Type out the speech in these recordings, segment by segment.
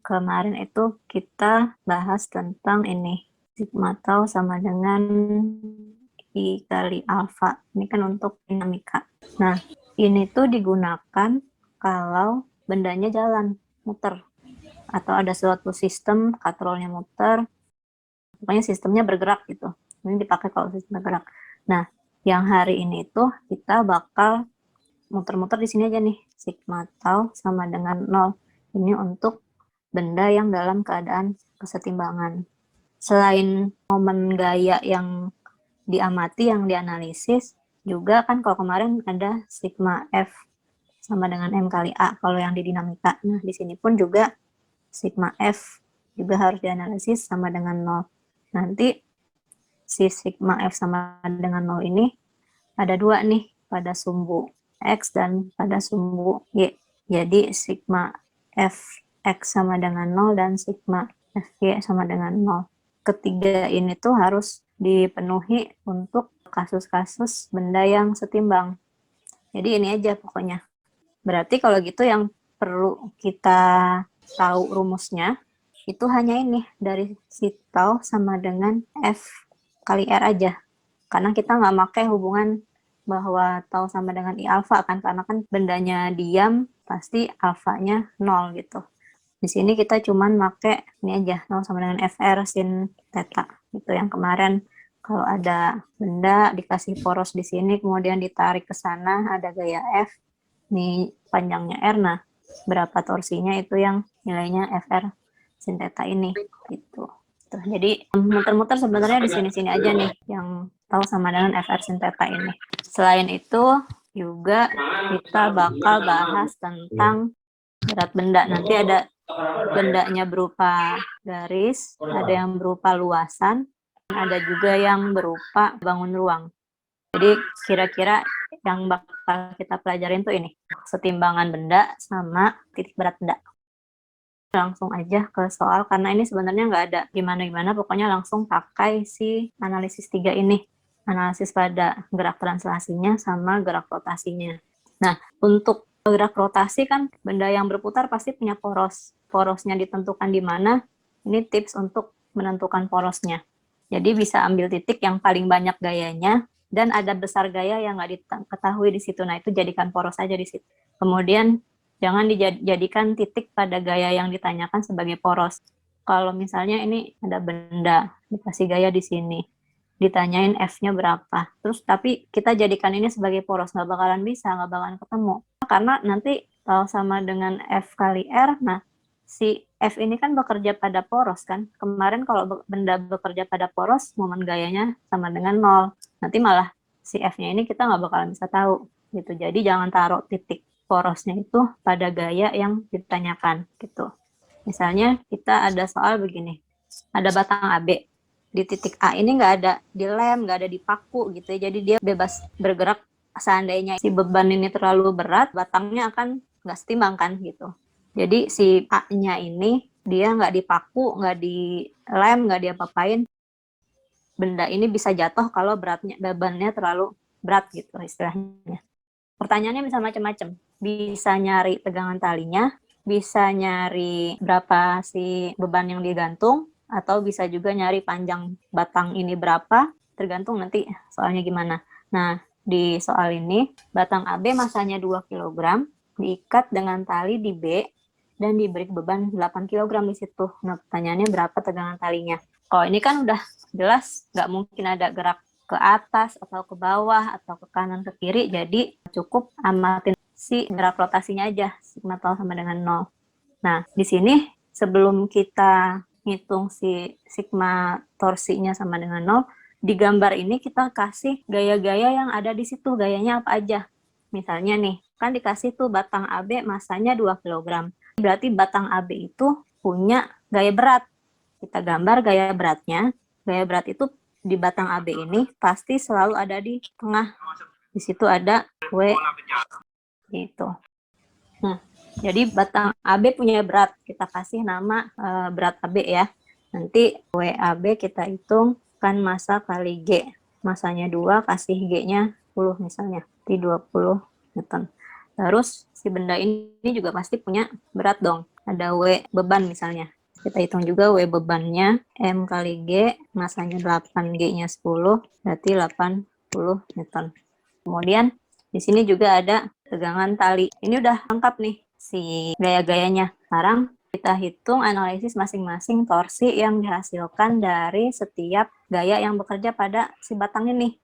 kemarin itu kita bahas tentang ini, sigma tau sama dengan I kali alfa. Ini kan untuk dinamika. Nah, ini tuh digunakan kalau bendanya jalan, muter. Atau ada suatu sistem, katrolnya muter, pokoknya sistemnya bergerak gitu. Ini dipakai kalau sistem bergerak. Nah, yang hari ini tuh kita bakal muter-muter di sini aja nih. Sigma tau sama dengan 0. Ini untuk benda yang dalam keadaan kesetimbangan. Selain momen gaya yang diamati, yang dianalisis, juga kan kalau kemarin ada sigma F sama dengan M kali A kalau yang di dinamika. Nah, di sini pun juga sigma F juga harus dianalisis sama dengan 0. Nanti si sigma F sama dengan 0 ini ada dua nih pada sumbu X dan pada sumbu Y. Jadi sigma F X sama dengan 0 dan sigma FY sama dengan 0. Ketiga ini tuh harus dipenuhi untuk kasus-kasus benda yang setimbang. Jadi ini aja pokoknya. Berarti kalau gitu yang perlu kita tahu rumusnya itu hanya ini, dari si tau sama dengan F kali R aja. Karena kita nggak pakai hubungan bahwa tau sama dengan I alfa kan, karena kan bendanya diam, pasti alfanya 0 gitu. Di sini kita cuman pakai ini aja, 0 sama dengan FR sin theta. Itu yang kemarin kalau ada benda dikasih poros di sini, kemudian ditarik ke sana, ada gaya F, ini panjangnya R, nah berapa torsinya itu yang nilainya FR sin theta ini, gitu. Tuh, jadi muter-muter sebenarnya di sini-sini aja nih, yang tahu sama dengan FR sin theta ini. Selain itu, juga kita bakal bahas tentang berat benda. Nanti ada bendanya berupa garis, ada yang berupa luasan, ada juga yang berupa bangun ruang. Jadi kira-kira yang bakal kita pelajarin tuh ini, setimbangan benda sama titik berat benda. Langsung aja ke soal, karena ini sebenarnya nggak ada gimana-gimana, pokoknya langsung pakai si analisis 3 ini. Analisis pada gerak translasinya sama gerak rotasinya. Nah, untuk gerak rotasi kan benda yang berputar pasti punya poros. Porosnya ditentukan di mana, ini tips untuk menentukan porosnya. Jadi bisa ambil titik yang paling banyak gayanya, dan ada besar gaya yang nggak diketahui di situ. Nah, itu jadikan poros aja di situ. Kemudian jangan dijadikan titik pada gaya yang ditanyakan sebagai poros. Kalau misalnya ini ada benda, dikasih gaya di sini, ditanyain F-nya berapa, terus tapi kita jadikan ini sebagai poros, nggak bakalan bisa, nggak bakalan ketemu. Karena nanti kalau sama dengan F kali R, nah si F ini kan bekerja pada poros kan. Kemarin kalau benda bekerja pada poros, momen gayanya sama dengan 0. Nanti malah si F-nya ini kita nggak bakalan bisa tahu. Gitu. Jadi jangan taruh titik porosnya itu pada gaya yang ditanyakan gitu. Misalnya kita ada soal begini, ada batang AB. Di titik A ini nggak ada dilem, nggak ada dipaku gitu ya. Jadi dia bebas bergerak. Seandainya si beban ini terlalu berat, batangnya akan nggak setimbang kan gitu. Jadi si A-nya ini dia nggak dipaku, nggak dilem, nggak diapa-apain. Benda ini bisa jatuh kalau bebannya terlalu berat gitu istilahnya. Pertanyaannya bisa macam-macam. Bisa nyari tegangan talinya, bisa nyari berapa si beban yang digantung, atau bisa juga nyari panjang batang ini berapa, tergantung nanti soalnya gimana. Nah, di soal ini, batang AB masanya 2 kg, diikat dengan tali di B, dan diberi beban 8 kg di situ. Nah, pertanyaannya berapa tegangan talinya? Oh, ini kan udah jelas nggak mungkin ada gerak ke atas atau ke bawah atau ke kanan ke kiri, jadi cukup amatin si gerak rotasinya aja, sigma tau sama dengan 0. Nah, di sini sebelum kita ngitung si sigma torsinya sama dengan 0, di gambar ini kita kasih gaya-gaya yang ada di situ, gayanya apa aja. Misalnya nih, kan dikasih tuh batang AB masanya 2 kg. Berarti batang AB itu punya gaya berat. Kita gambar gaya beratnya. Gaya berat itu di batang AB ini pasti selalu ada di tengah. Di situ ada W gitu. Nah, jadi batang AB punya berat. Kita kasih nama berat AB ya. Nanti WAB kita hitung kan massa kali G. Massanya 2, kasih G-nya 10 misalnya. Di 20 Newton. Terus si benda ini juga pasti punya berat dong. ada W beban misalnya. Kita hitung juga W bebannya, M kali G, masanya 8, G-nya 10, berarti 80 Newton. Kemudian di sini juga ada tegangan tali. Ini udah lengkap nih si gaya-gayanya. Sekarang kita hitung analisis masing-masing torsi yang dihasilkan dari setiap gaya yang bekerja pada si batang ini.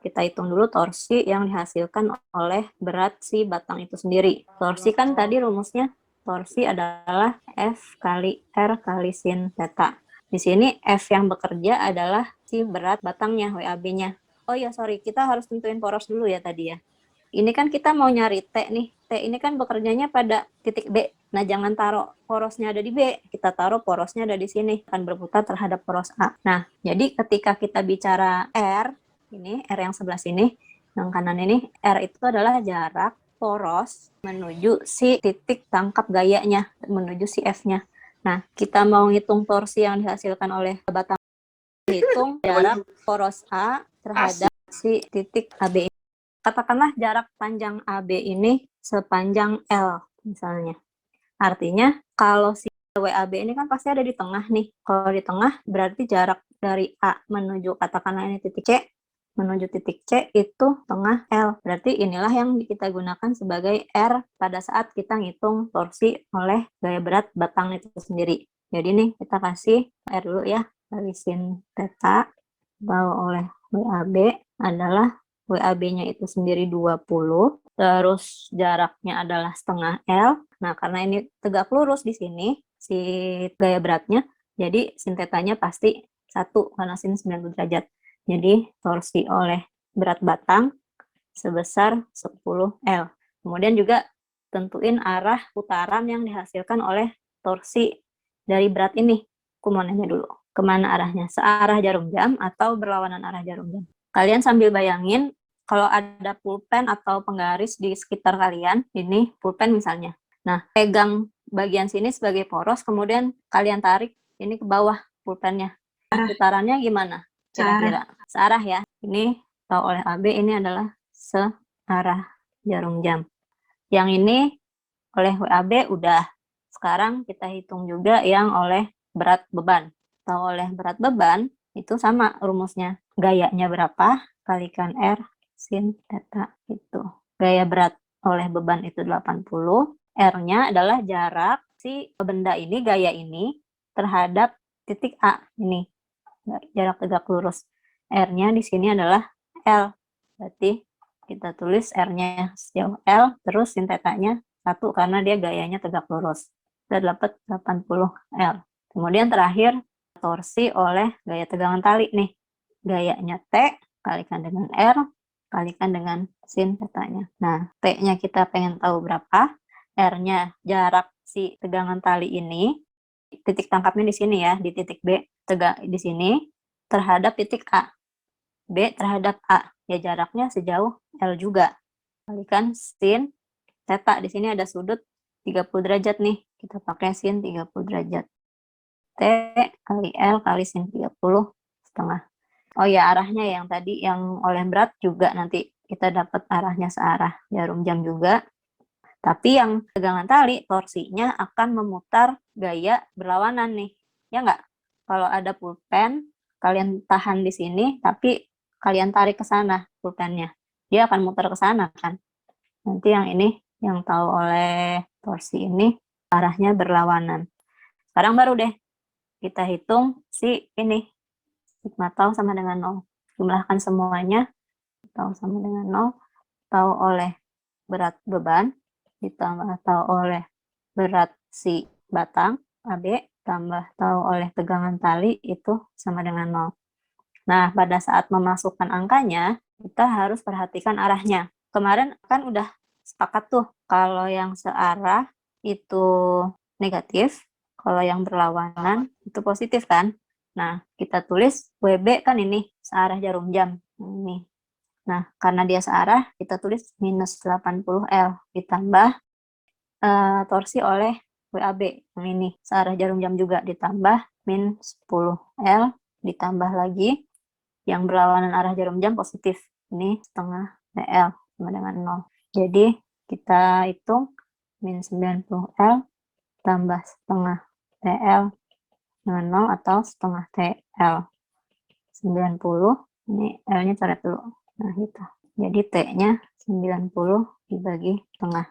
Kita hitung dulu torsi yang dihasilkan oleh berat si batang itu sendiri. Torsi kan tadi rumusnya, torsi adalah F kali R kali sin theta. Di sini F yang bekerja adalah si berat batangnya, WAB-nya. Oh ya, sorry, kita harus tentuin poros dulu ya tadi ya. Ini kan kita mau nyari T nih. T ini kan bekerjanya pada titik B. Nah, jangan taruh porosnya ada di B. Kita taruh porosnya ada di sini. Akan berputar terhadap poros A. Nah, jadi ketika kita bicara R, ini R yang sebelah sini, yang kanan ini, R itu adalah jarak poros menuju si titik tangkap gayanya, menuju si F-nya. Nah, kita mau ngitung torsi yang dihasilkan oleh batang, hitung jarak poros A terhadap si titik AB. Katakanlah jarak panjang AB ini sepanjang L misalnya. Artinya kalau si WAB ini kan pasti ada di tengah nih. Kalau di tengah berarti jarak dari A menuju katakanlah ini titik C menuju titik C itu tengah L. Berarti inilah yang kita gunakan sebagai R pada saat kita ngitung torsi oleh gaya berat batang itu sendiri. Jadi nih kita kasih R dulu ya, dari sin theta atau oleh WAB adalah WAB-nya itu sendiri 20, terus jaraknya adalah setengah L. Nah, karena ini tegak lurus di sini, si gaya beratnya, jadi sin theta-nya pasti 1, karena sin 90 derajat. Jadi, torsi oleh berat batang sebesar 10 L. Kemudian juga tentuin arah putaran yang dihasilkan oleh torsi dari berat ini. Aku mau nanya dulu, kemana arahnya? Searah jarum jam atau berlawanan arah jarum jam? Kalian sambil bayangin, kalau ada pulpen atau penggaris di sekitar kalian, ini pulpen misalnya. Nah, pegang bagian sini sebagai poros, kemudian kalian tarik ini ke bawah pulpennya. Nah, putarannya gimana? Kira-kira searah ya. Ini tahu oleh AB ini adalah searah jarum jam. Yang ini oleh WAB udah. Sekarang kita hitung juga yang oleh berat beban. Tahu oleh berat beban itu sama rumusnya. Gayanya berapa kalikan R sin theta itu. Gaya berat oleh beban itu 80. R-nya adalah jarak si benda ini, gaya ini terhadap titik A ini. Jarak tegak lurus. R-nya di sini adalah L. Berarti kita tulis R-nya sejauh L, terus sin theta-nya 1 karena dia gayanya tegak lurus. Kita dapat 80 L. Kemudian terakhir, torsi oleh gaya tegangan tali nih. Gayanya T, kalikan dengan R, kalikan dengan sin theta-nya. Nah, T-nya kita pengen tahu berapa, R-nya jarak si tegangan tali ini, titik tangkapnya di sini ya, di titik B, tegak di sini, terhadap titik A. B terhadap A, ya jaraknya sejauh L juga. Kalikan sin theta, di sini ada sudut 30 derajat nih, kita pakai sin 30 derajat. T kali L kali sin 30 setengah. Oh ya, arahnya yang tadi yang oleh berat juga nanti kita dapat arahnya searah jarum jam juga. Tapi yang tegangan tali, torsinya akan memutar gaya berlawanan nih. Ya nggak? Kalau ada pulpen, kalian tahan di sini, tapi kalian tarik ke sana pulpennya. Dia akan muter ke sana kan. Nanti yang ini, yang tahu oleh torsi ini, arahnya berlawanan. Sekarang baru deh, kita hitung si ini. Sigma tau sama dengan 0. Jumlahkan semuanya, tau sama dengan 0. Tahu oleh berat beban, ditambah tahu oleh berat si batang AB, tambah tahu oleh tegangan tali itu sama dengan 0. Nah, pada saat memasukkan angkanya, kita harus perhatikan arahnya. Kemarin kan udah sepakat tuh, kalau yang searah itu negatif, kalau yang berlawanan itu positif kan. Nah, kita tulis WB kan ini, searah jarum jam. Ini. Nah, karena dia searah, kita tulis minus 80 L ditambah torsi oleh WAB. Yang ini, searah jarum jam juga ditambah min 10 L ditambah lagi yang berlawanan arah jarum jam positif. Ini setengah PL sama dengan 0. Jadi kita hitung min 90 L tambah setengah TL dengan 0 atau setengah TL. 90, ini L-nya coret dulu. Nah, gitu. Jadi T-nya 90 dibagi setengah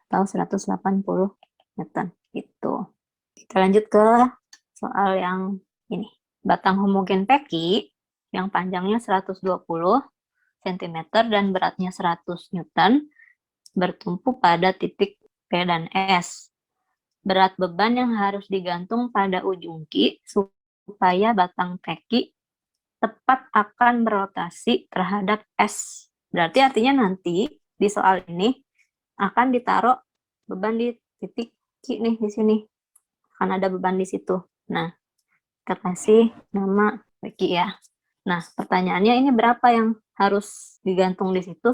atau 180 Newton. Gitu. Kita lanjut ke soal yang ini. Batang homogen peki yang panjangnya 120 cm dan beratnya 100 Newton bertumpu pada titik P dan S. Berat beban yang harus digantung pada ujung Ki supaya batang peki tepat akan berotasi terhadap S. Berarti artinya nanti di soal ini akan ditaruh beban di titik Q nih, di sini. Akan ada beban di situ. Nah, kita kasih nama Q ya. Nah, pertanyaannya ini berapa yang harus digantung di situ?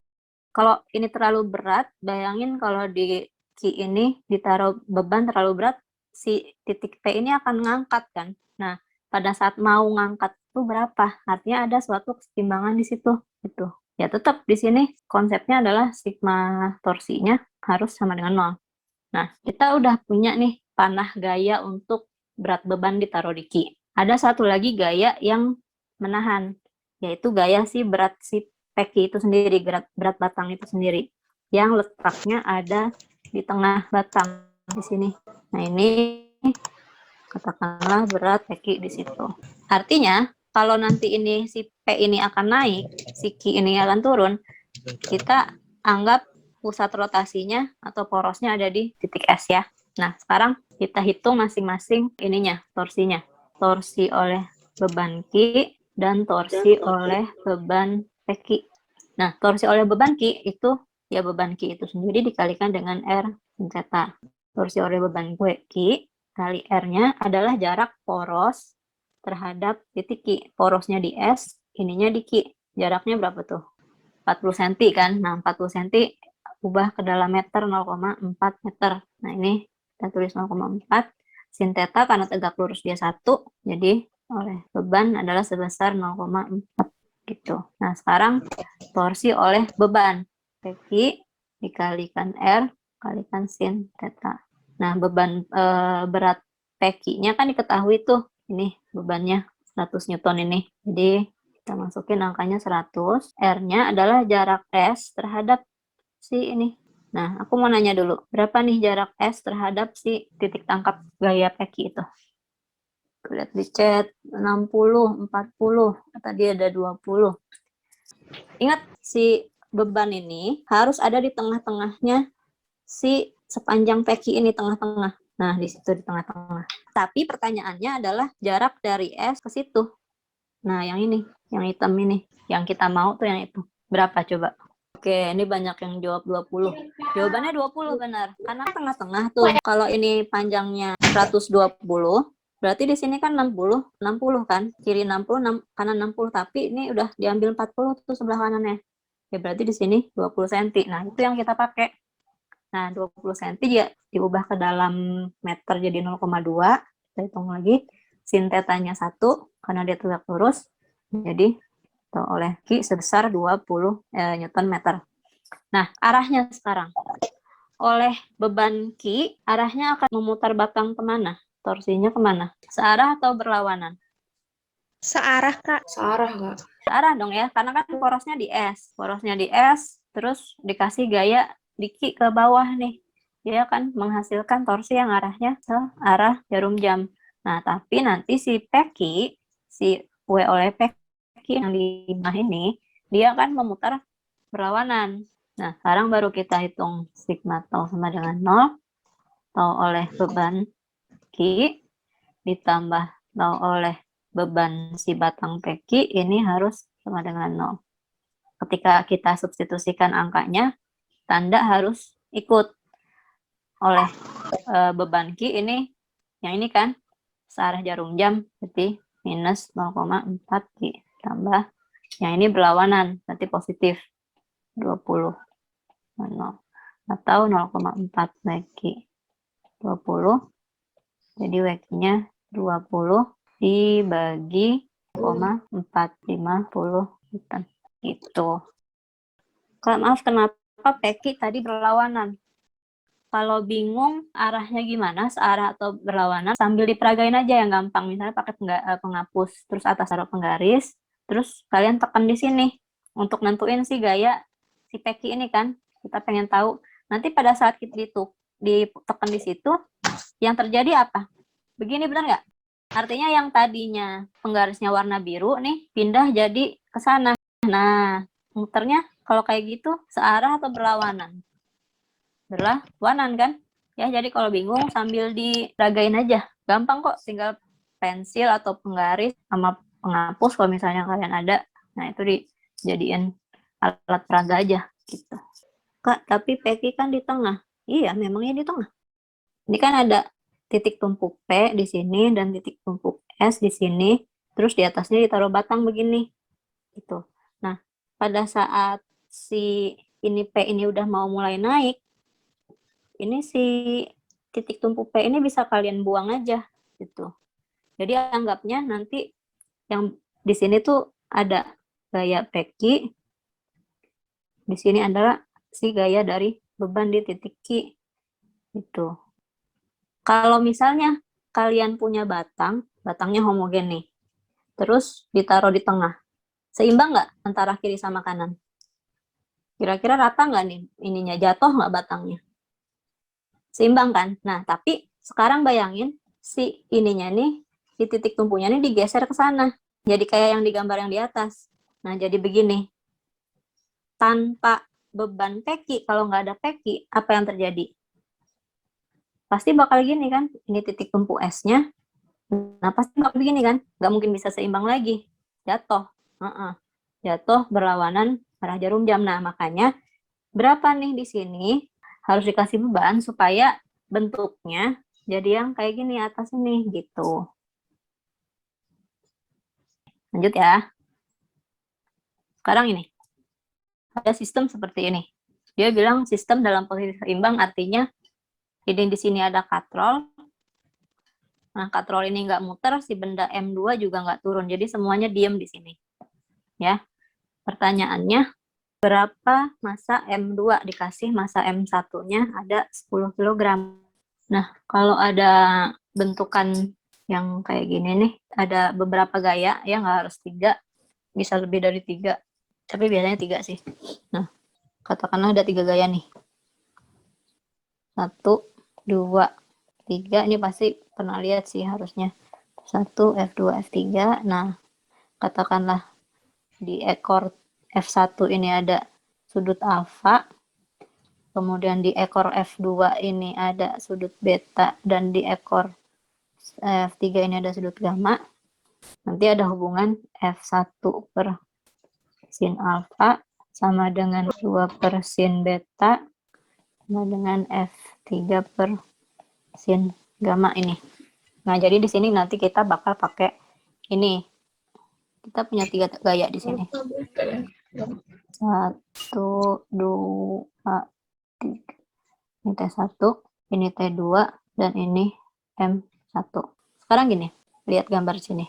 Kalau ini terlalu berat, bayangin kalau di Q ini ditaruh beban terlalu berat, si titik P ini akan ngangkat kan. Nah, pada saat mau ngangkat itu berapa? Artinya ada suatu keseimbangan di situ. Gitu. Ya tetap di sini konsepnya adalah sigma torsinya harus sama dengan 0. Nah, kita udah punya nih panah gaya untuk berat beban ditaruh di Ki. Ada satu lagi gaya yang menahan, yaitu gaya berat si peki itu sendiri, berat batang itu sendiri, yang letaknya ada di tengah batang di sini. Nah, ini katakanlah berat peki di situ. Artinya, kalau nanti ini si P ini akan naik, si Ki ini akan turun, kita anggap pusat rotasinya atau porosnya ada di titik S ya. Nah, sekarang kita hitung masing-masing ininya, torsinya. Torsi oleh beban Ki dan torsi oleh beban Peki. Nah, torsi oleh beban Ki itu, ya beban Ki itu sendiri dikalikan dengan R sin theta. Torsi oleh beban Ki kali R-nya adalah jarak poros terhadap titik Ki. Porosnya di S, ininya di Ki. Jaraknya berapa tuh? 40 cm kan. Nah, 40 cm ubah ke dalam meter 0,4 meter. Nah, ini kita tulis 0,4 sin theta karena tegak lurus dia 1, jadi oleh beban adalah sebesar 0,4 gitu. Nah, sekarang torsi oleh beban Peki dikalikan R kalikan sin theta. Nah, beban berat Peki-nya kan diketahui tuh. Ini bebannya 100 Newton ini. Jadi kita masukin angkanya 100. R-nya adalah jarak S terhadap si ini. Nah, aku mau nanya dulu, berapa nih jarak S terhadap si titik tangkap gaya Peki itu? Lihat di chat, 60, 40, tadi ada 20. Ingat, si beban ini harus ada di tengah-tengahnya si sepanjang Peki ini, tengah-tengah. Nah, di situ di tengah-tengah. Tapi pertanyaannya adalah jarak dari S ke situ. Nah, yang ini, yang hitam ini. Yang kita mau tuh yang itu. Berapa coba? Oke, ini banyak yang jawab 20. Jawabannya 20 benar. Karena tengah-tengah tuh. Kalau ini panjangnya 120, berarti di sini kan 60, 60 kan? Kiri 60, kanan 60. Tapi ini udah diambil 40 tuh sebelah kanannya. Ya berarti di sini 20 cm. Nah, itu yang kita pakai. Nah, 20 cm ya diubah ke dalam meter jadi 0,2. Kita hitung lagi. Sin tetanya 1, karena dia tegak lurus. Jadi oleh Ki sebesar 20 Newton meter. Nah, arahnya sekarang. Oleh beban Ki, arahnya akan memutar batang kemana? Torsinya kemana? Searah atau berlawanan? Searah, Kak. Searah, Kak. Searah dong ya, karena kan porosnya di S. Porosnya di S, terus dikasih gaya di Ki ke bawah nih. Dia akan menghasilkan torsi yang arahnya ke arah jarum jam. Nah, tapi nanti si Peki, si W oleh Peki yang di bawah ini, dia akan memutar berlawanan. Nah, sekarang baru kita hitung sigma tau sama dengan 0. Tau oleh beban Ki ditambah tau oleh beban si batang Peki ini harus sama dengan 0. Ketika kita substitusikan angkanya, tanda harus ikut. Oleh beban Ki ini, yang ini kan, searah jarum jam, berarti minus 0,4 Ki. Tambah, yang ini berlawanan, berarti positif 20. 0. Atau 0,4 Ki. 20. Jadi WQ-nya 20 dibagi 0,450 Newton. Gitu. Maaf, kenapa Peki tadi berlawanan? Kalau bingung arahnya gimana, searah atau berlawanan, sambil diperagain aja yang gampang. Misalnya pakai penghapus, terus atas taruh penggaris, terus kalian tekan di sini untuk nentuin si gaya si peki ini kan. Kita pengen tahu. Nanti pada saat kita ditekan di situ, yang terjadi apa? Begini benar nggak? Artinya yang tadinya penggarisnya warna biru nih, pindah jadi ke sana. Nah, muternya kalau kayak gitu, searah atau berlawanan? Berlawanan kan? Ya, jadi kalau bingung sambil diragain aja. Gampang kok, tinggal pensil atau penggaris sama penghapus kalau misalnya kalian ada. Nah, itu dijadiin alat peraga aja gitu. Kak, tapi peki kan di tengah. Iya, memangnya di tengah. Ini kan ada titik tumpuk P di sini dan titik tumpuk S di sini. Terus di atasnya ditaruh batang begini. Gitu. Nah, pada saat si ini P ini udah mau mulai naik, ini si titik tumpuk P ini bisa kalian buang aja gitu. Jadi anggapnya nanti yang di sini tuh ada gaya peki, di sini adalah si gaya dari beban di titik Q gitu. Kalau misalnya kalian punya batangnya homogen nih, terus ditaruh di tengah, seimbang nggak antara kiri sama kanan? Kira-kira rata nggak nih ininya, jatuh nggak batangnya? Seimbang kan? Nah, tapi sekarang bayangin si ininya nih, si titik tumpunya nih digeser ke sana. Jadi kayak yang digambar yang di atas. Nah, jadi begini. Tanpa beban peki, kalau nggak ada peki, apa yang terjadi? Pasti bakal gini kan? Ini titik tumpu S-nya. Nah, pasti bakal begini kan? Nggak mungkin bisa seimbang lagi. Jatuh. Jatuh berlawanan arah jarum jam. Nah, makanya berapa nih di sini harus dikasih beban supaya bentuknya jadi yang kayak gini atas ini gitu. Lanjut ya. Sekarang ini ada sistem seperti ini. Dia bilang sistem dalam posisi seimbang artinya ini di sini ada katrol. Nah, katrol ini nggak muter, si benda M2 juga nggak turun. Jadi semuanya diem di sini. Ya. Pertanyaannya, berapa massa M2 dikasih massa M1-nya ada 10 kg. Nah, kalau ada bentukan yang kayak gini nih, ada beberapa gaya, ya nggak harus 3, bisa lebih dari 3, tapi biasanya 3 sih. Nah, katakanlah ada 3 gaya nih. 1, 2, 3, ini pasti pernah lihat sih harusnya. 1, F2, F3, nah katakanlah di ekor F1 ini ada sudut alfa, kemudian di ekor F2 ini ada sudut beta, dan di ekor F3 ini ada sudut gamma. Nanti ada hubungan F1 per sin alfa sama dengan 2 per sin beta sama dengan F3 per sin gamma ini. Nah, jadi di sini nanti kita bakal pakai ini. Kita punya 3 gaya di sini. 1, 2, 3. Ini T1, ini T2, dan ini M1. Sekarang gini, lihat gambar sini.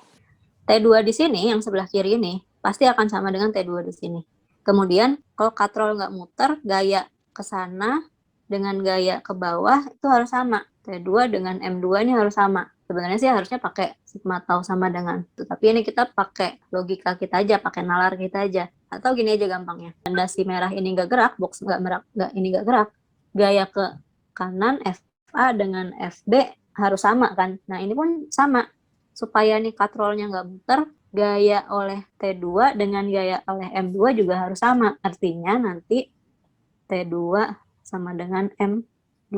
T2 di sini, yang sebelah kiri ini, pasti akan sama dengan T2 di sini. Kemudian, kalau katrol nggak muter, gaya ke sana dengan gaya ke bawah, itu harus sama. T2 dengan M2 ini harus sama. Sebenarnya sih harusnya pakai sigma tau sama dengan itu. Tapi ini kita pakai logika kita aja, pakai nalar kita aja. Atau gini aja gampangnya. Tanda si merah ini nggak gerak, box ini nggak gerak, gaya ke kanan FA dengan FB harus sama kan. Nah, ini pun sama. Supaya nih katrolnya nggak muter, gaya oleh T2 dengan gaya oleh M2 juga harus sama. Artinya nanti T2 sama dengan M2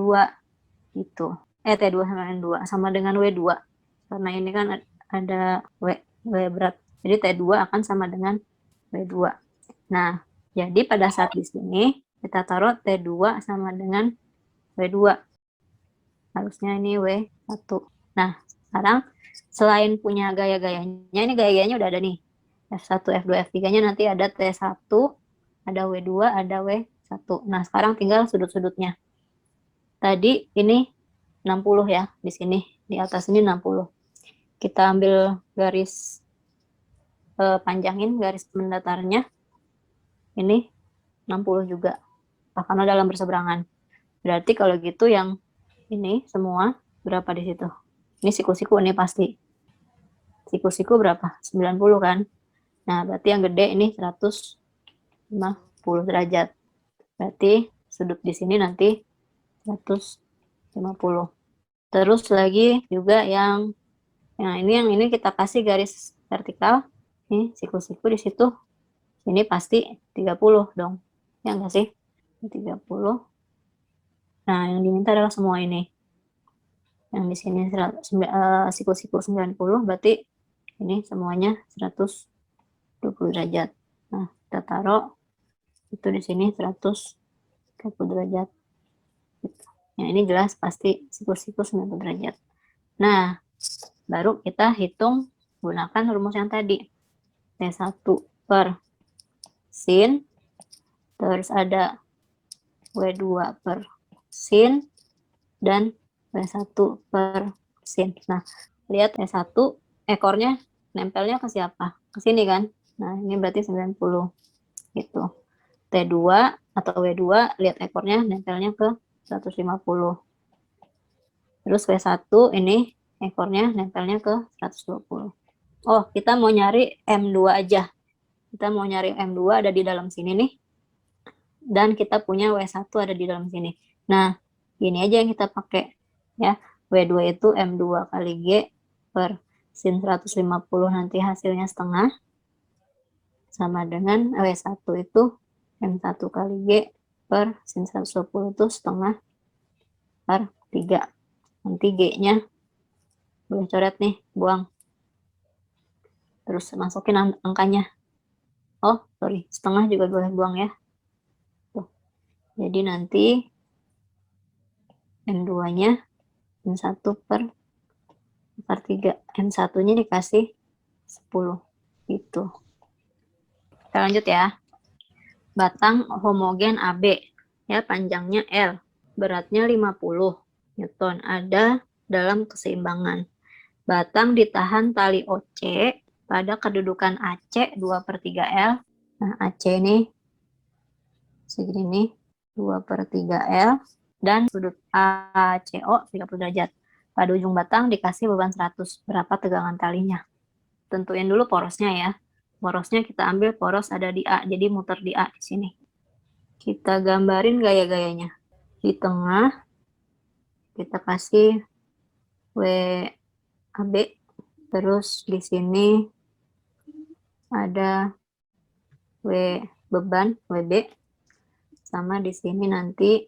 gitu. T2 sama M2 sama dengan W2. Karena ini kan ada W berat. Jadi T2 akan sama dengan W2. Nah, jadi pada saat di sini kita taruh T2 sama dengan W2. Harusnya ini W1. Nah, sekarang selain punya gaya-gayanya, ini gaya-gayanya udah ada nih. F1, F2, F3-nya nanti ada T1, ada W2, ada W1. Nah, sekarang tinggal sudut-sudutnya. Tadi ini 60 ya, di sini. Di atas ini 60. Kita ambil garis panjangin garis mendatarnya. Ini 60 juga. Karena dalam berseberangan. Berarti kalau gitu yang ini semua berapa di situ? Ini siku-siku nih pasti. Siku-siku berapa? 90 kan? Nah, berarti yang gede ini 150 derajat. Berarti sudut di sini nanti 150. Terus lagi juga yang ini kita kasih garis vertikal. Nih, siku-siku di situ. Ini pasti 30 dong. Ya enggak sih? 30. Nah, yang diminta adalah semua ini. Yang di sini siku-siku 90, berarti ini semuanya 120 derajat. Nah, kita taruh itu di sini 120 derajat. Nah, ini jelas pasti siku-siku 90 derajat. Nah, baru kita hitung gunakan rumus yang tadi. T1 per sin, terus ada W2 per sin, dan W1 per sin. Nah, lihat W1 ekornya nempelnya ke siapa? Ke sini kan? Nah, ini berarti 90 gitu. T2 atau W2, lihat ekornya nempelnya ke 150. Terus W1 ini ekornya nempelnya ke 120. Oh, kita mau nyari M2 aja. Kita mau nyari M2 ada di dalam sini nih. Dan kita punya W1 ada di dalam sini. Nah, ini aja yang kita pakai. Ya, W2 itu M2 kali G per sin 150 nanti hasilnya setengah. Sama dengan W1 itu M1 kali G per sin 120 itu setengah per 3. Nanti G-nya boleh coret nih, buang. Terus masukin angkanya. Oh, sorry, setengah juga boleh buang ya. Tuh. Jadi nanti M2-nya M1 per 3. M1-nya dikasih 10. Gitu. Kita lanjut ya. Batang homogen AB. Ya, panjangnya L. Beratnya 50 Newton. Ada dalam keseimbangan. Batang ditahan tali OC pada kedudukan AC 2/3 L. Nah, AC ini segini 2/3 L. Dan sudut ACO 30 derajat. Pada ujung batang dikasih beban 100. Berapa tegangan talinya? Tentuin dulu porosnya ya. Porosnya kita ambil poros ada di A. Jadi muter di A di sini. Kita gambarin gaya-gayanya. Di tengah kita kasih WAB. Terus di sini ada W beban WB. Sama di sini nanti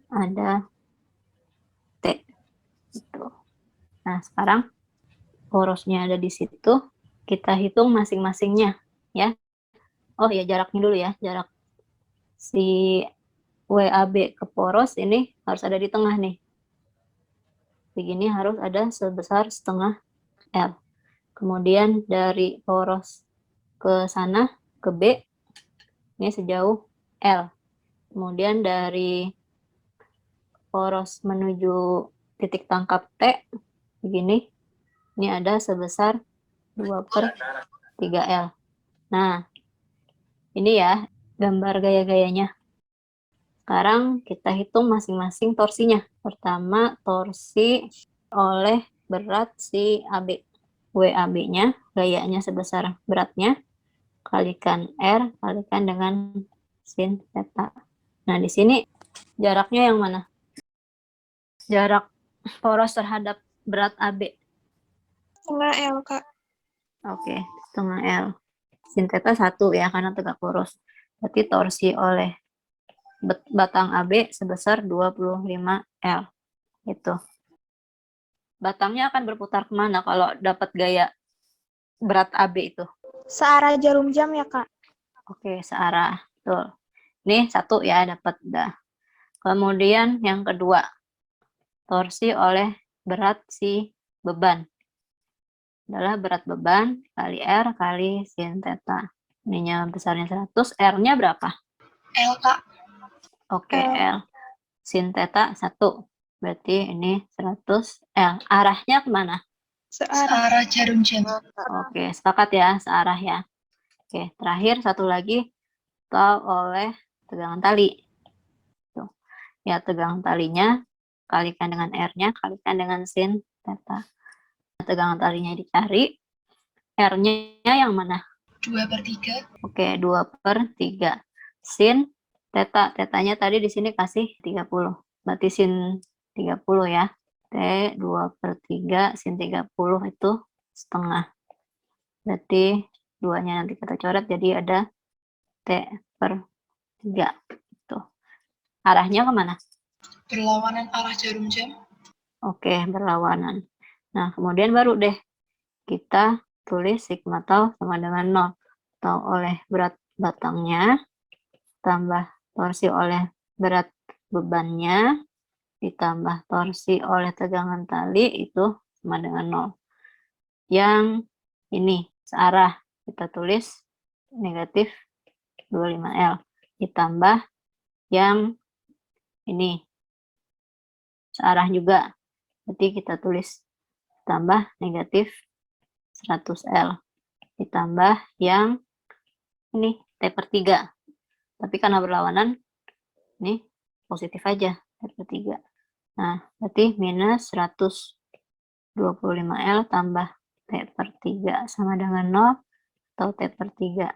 ada T. Gitu. Nah, sekarang porosnya ada di situ. Kita hitung masing-masingnya ya. Oh ya, jaraknya dulu ya. Jarak si WAB ke poros ini harus ada di tengah nih. Begini harus ada sebesar setengah L. Kemudian dari poros ke sana, ke B, ini sejauh L. Kemudian dari poros menuju titik tangkap T, begini, ini ada sebesar 2/3L. Nah, ini ya gambar gaya-gayanya. Sekarang kita hitung masing-masing torsinya. Pertama, torsi oleh berat si AB. WAB-nya, gayanya sebesar beratnya, kalikan R, kalikan dengan sin theta. Nah, di sini jaraknya yang mana? Jarak poros terhadap berat AB. Setengah L, Kak. Oke, setengah L. Sin theta 1 ya, karena tegak lurus. Berarti torsi oleh batang AB sebesar 25 L. Itu. Batangnya akan berputar kemana kalau dapat gaya berat AB itu? Searah jarum jam ya, Kak? Oke, searah. Betul. Nih, 1 ya, dapat udah. Kemudian yang kedua, torsi oleh berat si beban. Adalah berat beban kali R kali sin theta. Ininya besarnya 100, R-nya berapa? L, Kak. Oke, L. Sin theta 1. Berarti ini 100 L. Arahnya kemana? Searah jarum jam. Oke, sepakat ya, searah ya. Oke, terakhir satu lagi, tol oleh tegangan tali. Tuh. Ya, tegangan talinya kalikan dengan R-nya, kalikan dengan sin theta. Tegangan talinya dicari, R-nya yang mana? 2/3. Oke, 2/3. Sin theta, tetanya tadi di sini kasih 30. Berarti sin 30 ya. T 2/3 sin 30 itu setengah. Berarti 2-nya nanti kita coret jadi ada T/3. Tuh. Arahnya kemana? Berlawanan arah jarum jam. Oke, berlawanan. Nah, kemudian baru deh kita tulis sigma tau sama dengan 0. Tau oleh berat batangnya tambah torsi oleh berat bebannya ditambah torsi oleh tegangan tali itu sama dengan 0. Yang ini searah kita tulis negatif 25L ditambah yang ini searah juga, berarti kita tulis tambah negatif 100L ditambah yang ini T/3, tapi karena berlawanan ini positif aja T/3. Nah, berarti minus 125L tambah T/3 sama dengan 0 atau T/3.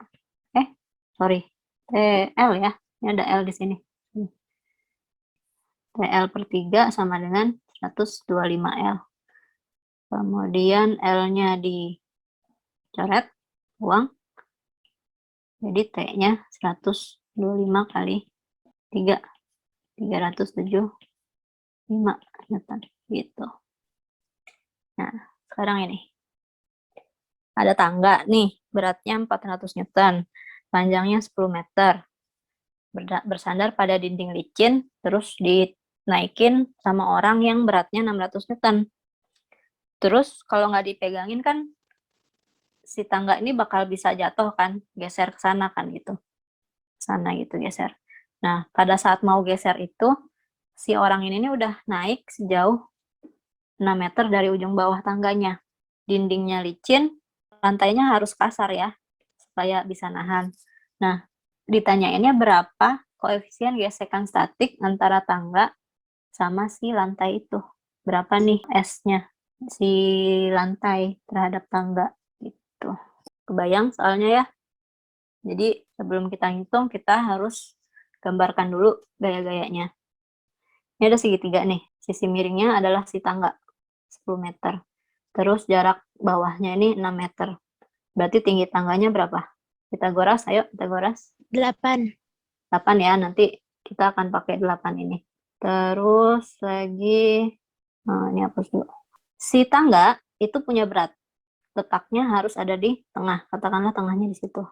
Sorry, TL ya. Ini ada L di sini. TL/3 sama dengan 125L. Kemudian L-nya dicoret, buang. Jadi T-nya 125 kali 3. 375 Newton. Gitu. Nah, sekarang ini. Ada tangga nih, beratnya 400 Newton. Panjangnya 10 meter. Bersandar pada dinding licin, terus dinaikin sama orang yang beratnya 600 Newton. Terus kalau nggak dipegangin kan si tangga ini bakal bisa jatuh kan, geser ke sana kan gitu. Sana gitu geser. Nah, pada saat mau geser itu, si orang ini udah naik sejauh 6 meter dari ujung bawah tangganya. Dindingnya licin, lantainya harus kasar ya, supaya bisa nahan. Nah, ditanyainnya berapa koefisien gesekan statik antara tangga sama si lantai itu. Berapa nih S-nya si lantai terhadap tangga gitu. Kebayang soalnya ya. Jadi sebelum kita hitung kita harus gambarkan dulu gaya-gayanya. Ini ada segitiga nih. Sisi miringnya adalah si tangga 10 meter. Terus jarak bawahnya ini 6 meter. Berarti tinggi tangganya berapa? Pitagoras, ayo Pitagoras. 8. 8 ya, nanti kita akan pakai 8 ini. Terus lagi, nah ini hapus dulu. Si tangga itu punya berat. Letaknya harus ada di tengah. Katakanlah tengahnya di situ.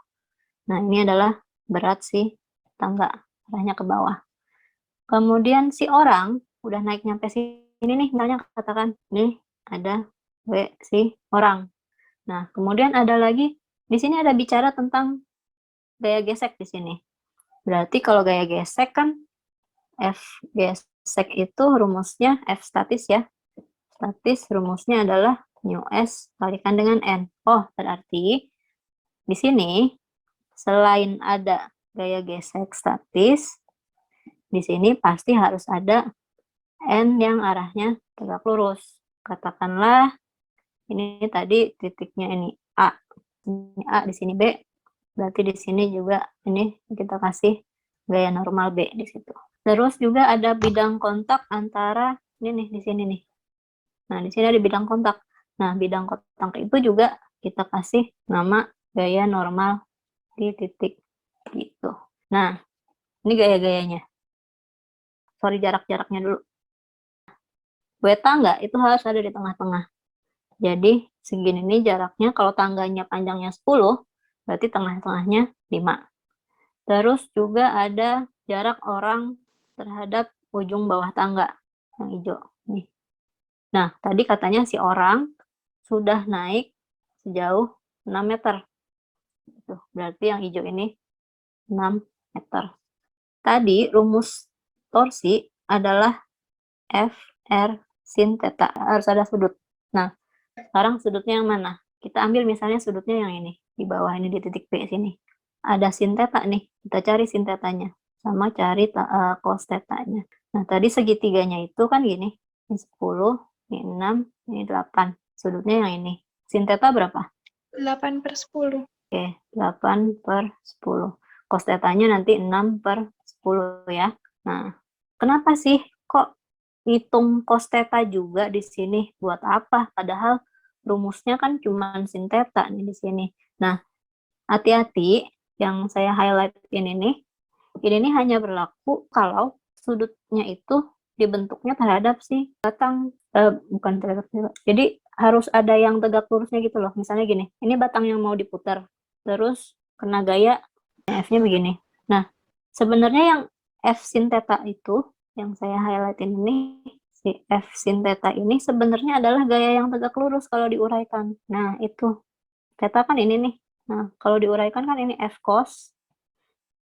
Nah, ini adalah berat si tangga. Arahnya ke bawah. Kemudian si orang udah naik nyampe sini nih, misalnya katakan, nih ada si orang. Nah, kemudian ada lagi, di sini ada bicara tentang gaya gesek di sini. Berarti kalau gaya gesek kan F gesek itu rumusnya F statis ya. Statis rumusnya adalah mu S kalikan dengan N. Oh, berarti di sini selain ada gaya gesek statis, di sini pasti harus ada N yang arahnya tegak lurus. Katakanlah ini tadi titiknya ini A. Ini A, di sini B. Berarti di sini juga ini kita kasih gaya normal B di situ. Terus juga ada bidang kontak antara ini nih di sini nih. Nah, di sini ada bidang kontak. Nah, bidang kontak itu juga kita kasih nama gaya normal di titik gitu. Nah, ini gaya-gayanya. Sorry, jarak-jaraknya dulu. Buat tangga itu harus ada di tengah-tengah. Jadi, segini nih jaraknya. Kalau tangganya panjangnya 10, berarti tengah-tengahnya 5. Terus juga ada jarak orang terhadap ujung bawah tangga yang hijau nih. Nah, tadi katanya si orang sudah naik sejauh 6 meter. Berarti yang hijau ini 6 meter. Tadi rumus torsi adalah F, R, sin, theta. Harus ada sudut. Nah, sekarang sudutnya yang mana? Kita ambil misalnya sudutnya yang ini. Di bawah ini, di titik P sini. Ada sin theta nih. Kita cari sin theta-nya. Sama cari cos theta-nya. Nah, tadi segitiganya itu kan gini. Ini 10, ini 6, ini 8. Sudutnya yang ini. Sin theta berapa? 8/10. Oke, 8/10. Cos tetanya nanti 6/10 ya. Nah, kenapa sih kok hitung cos theta juga di sini? Buat apa? Padahal rumusnya kan cuma sin theta nih di sini. Nah, hati-hati yang saya highlight ini nih hanya berlaku kalau sudutnya itu dibentuknya terhadap si batang, bukan terhadap, jadi harus ada yang tegak lurusnya gitu loh. Misalnya gini, ini batang yang mau diputar, terus kena gaya F-nya begini. Nah, sebenarnya yang F sin theta itu, yang saya highlightin ini, si F sin theta ini sebenarnya adalah gaya yang tegak lurus kalau diuraikan. Nah, itu. Theta kan ini nih. Nah, kalau diuraikan kan ini F cos,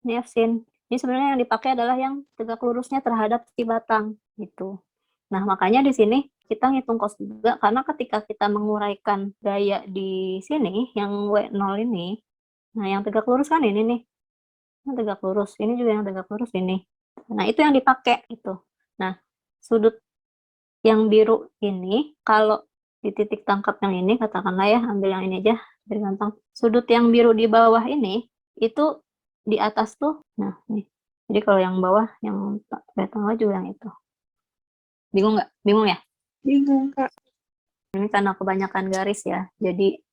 ini F sin. Ini sebenarnya yang dipakai adalah yang tegak lurusnya terhadap si batang gitu. Nah, makanya di sini kita ngitung cos juga karena ketika kita menguraikan gaya di sini yang W0 ini, nah yang tegak lurus kan ini nih. Yang tegak lurus, ini juga yang tegak lurus ini. Nah, itu yang dipakai itu. Nah, sudut yang biru ini kalau di titik tangkap yang ini, katakanlah ya, ambil yang ini aja biar gampang. Sudut yang biru di bawah ini itu di atas tuh, nah nih. Jadi kalau yang bawah, yang tengah juga yang itu. Bingung nggak? Bingung ya? Bingung, Kak. Ini karena kebanyakan garis ya, jadi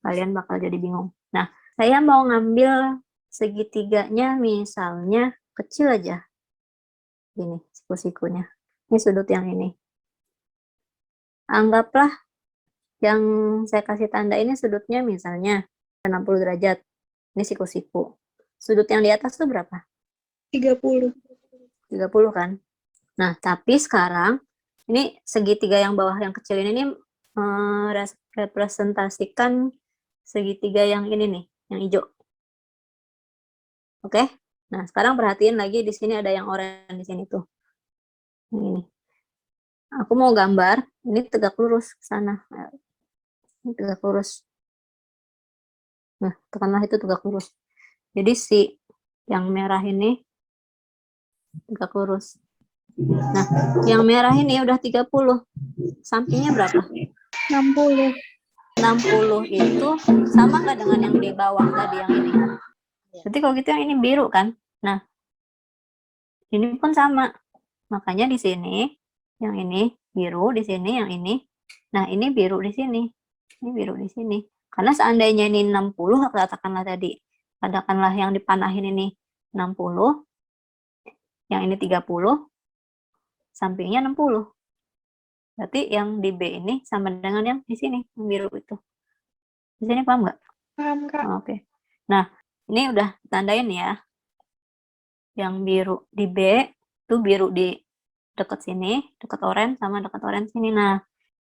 kalian bakal jadi bingung. Nah, saya mau ngambil segitiganya misalnya kecil aja. Ini siku-sikunya. Ini sudut yang ini. Anggaplah yang saya kasih tanda ini sudutnya misalnya 60 derajat. Ini siku-siku. Sudut yang di atas tuh berapa? 30. 30 kan? Nah, tapi sekarang ini segitiga yang bawah yang kecil ini nih representasikan segitiga yang ini nih, yang hijau. Oke? Nah, sekarang perhatiin lagi di sini ada yang oranye di sini tuh. Ini. Aku mau gambar, ini tegak lurus ke sana. Ini tegak lurus. Nah, tekanlah itu tegak lurus. Jadi si yang merah ini tegak lurus. Nah, yang merah ini udah 30. Sampingnya berapa? 60. 60 itu sama nggak dengan yang di bawah tadi yang ini? Berarti kalau gitu yang ini biru kan? Nah, ini pun sama. Makanya di sini yang ini biru, di sini yang ini. Nah, ini biru di sini. Ini biru di sini. Karena seandainya ini 60, katakanlah tadi, katakanlah yang dipanahin ini 60, yang ini 30, sampingnya 60. Berarti yang di B ini sama dengan yang di sini, yang biru itu. Di sini paham nggak? Paham, Kak. Oke. Nah, ini udah tandain ya. Yang biru di B, itu biru di dekat sini, dekat oranye sama dekat oranye sini. Nah,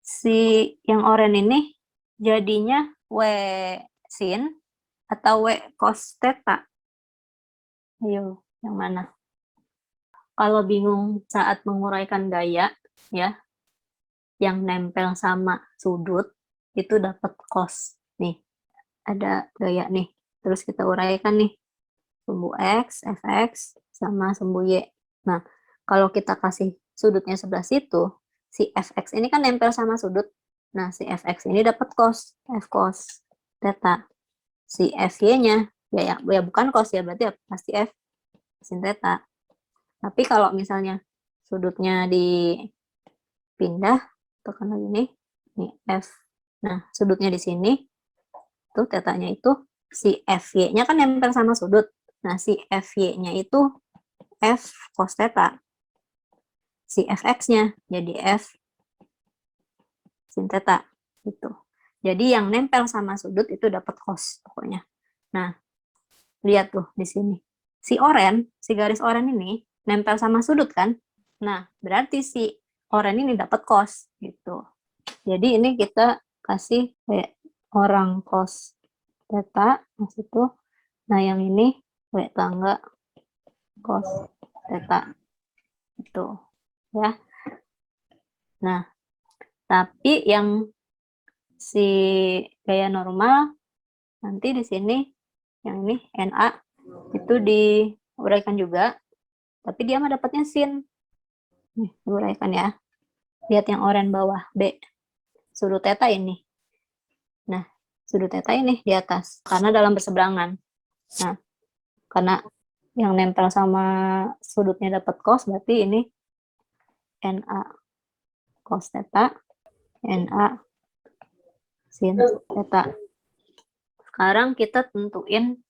si yang oranye ini jadinya W sin atau W cos theta. Ayo, yang mana? Kalau bingung saat menguraikan gaya, ya, yang nempel sama sudut, itu dapat cos. Nih, ada gaya nih. Terus kita uraikan nih, sumbu X, Fx, sama sumbu Y. Nah, kalau kita kasih sudutnya sebelah situ, si Fx ini kan nempel sama sudut. Nah, si Fx ini dapat cos, F cos theta. Si Fy-nya, ya bukan cos ya, berarti pasti F sin theta. Tapi kalau misalnya sudutnya dipindah, tekan lagi nih F. Nah, sudutnya di sini, tuh tetanya itu, si Fy-nya kan nempel sama sudut. Nah, si Fy-nya itu F cos theta. Si Fx-nya jadi F sin theta. Gitu. Jadi yang nempel sama sudut itu dapat cos pokoknya. Nah, lihat tuh di sini. Si garis oranye ini nempel sama sudut kan? Nah, berarti si oranye ini dapat cos gitu. Jadi ini kita kasih kayak orang cos theta maksud tuh. Nah, yang ini W tangga cos theta. Itu ya. Nah, tapi yang si gaya normal nanti di sini yang ini NA itu diuraikan juga, tapi dia mah dapatnya sin. Nih, diuraikan ya. Lihat yang oranye bawah, B. Sudut theta ini. Nah, sudut theta ini di atas, karena dalam berseberangan. Nah, karena yang nempel sama sudutnya dapat cos, berarti ini NA cos theta, NA sin theta. Sekarang kita tentuin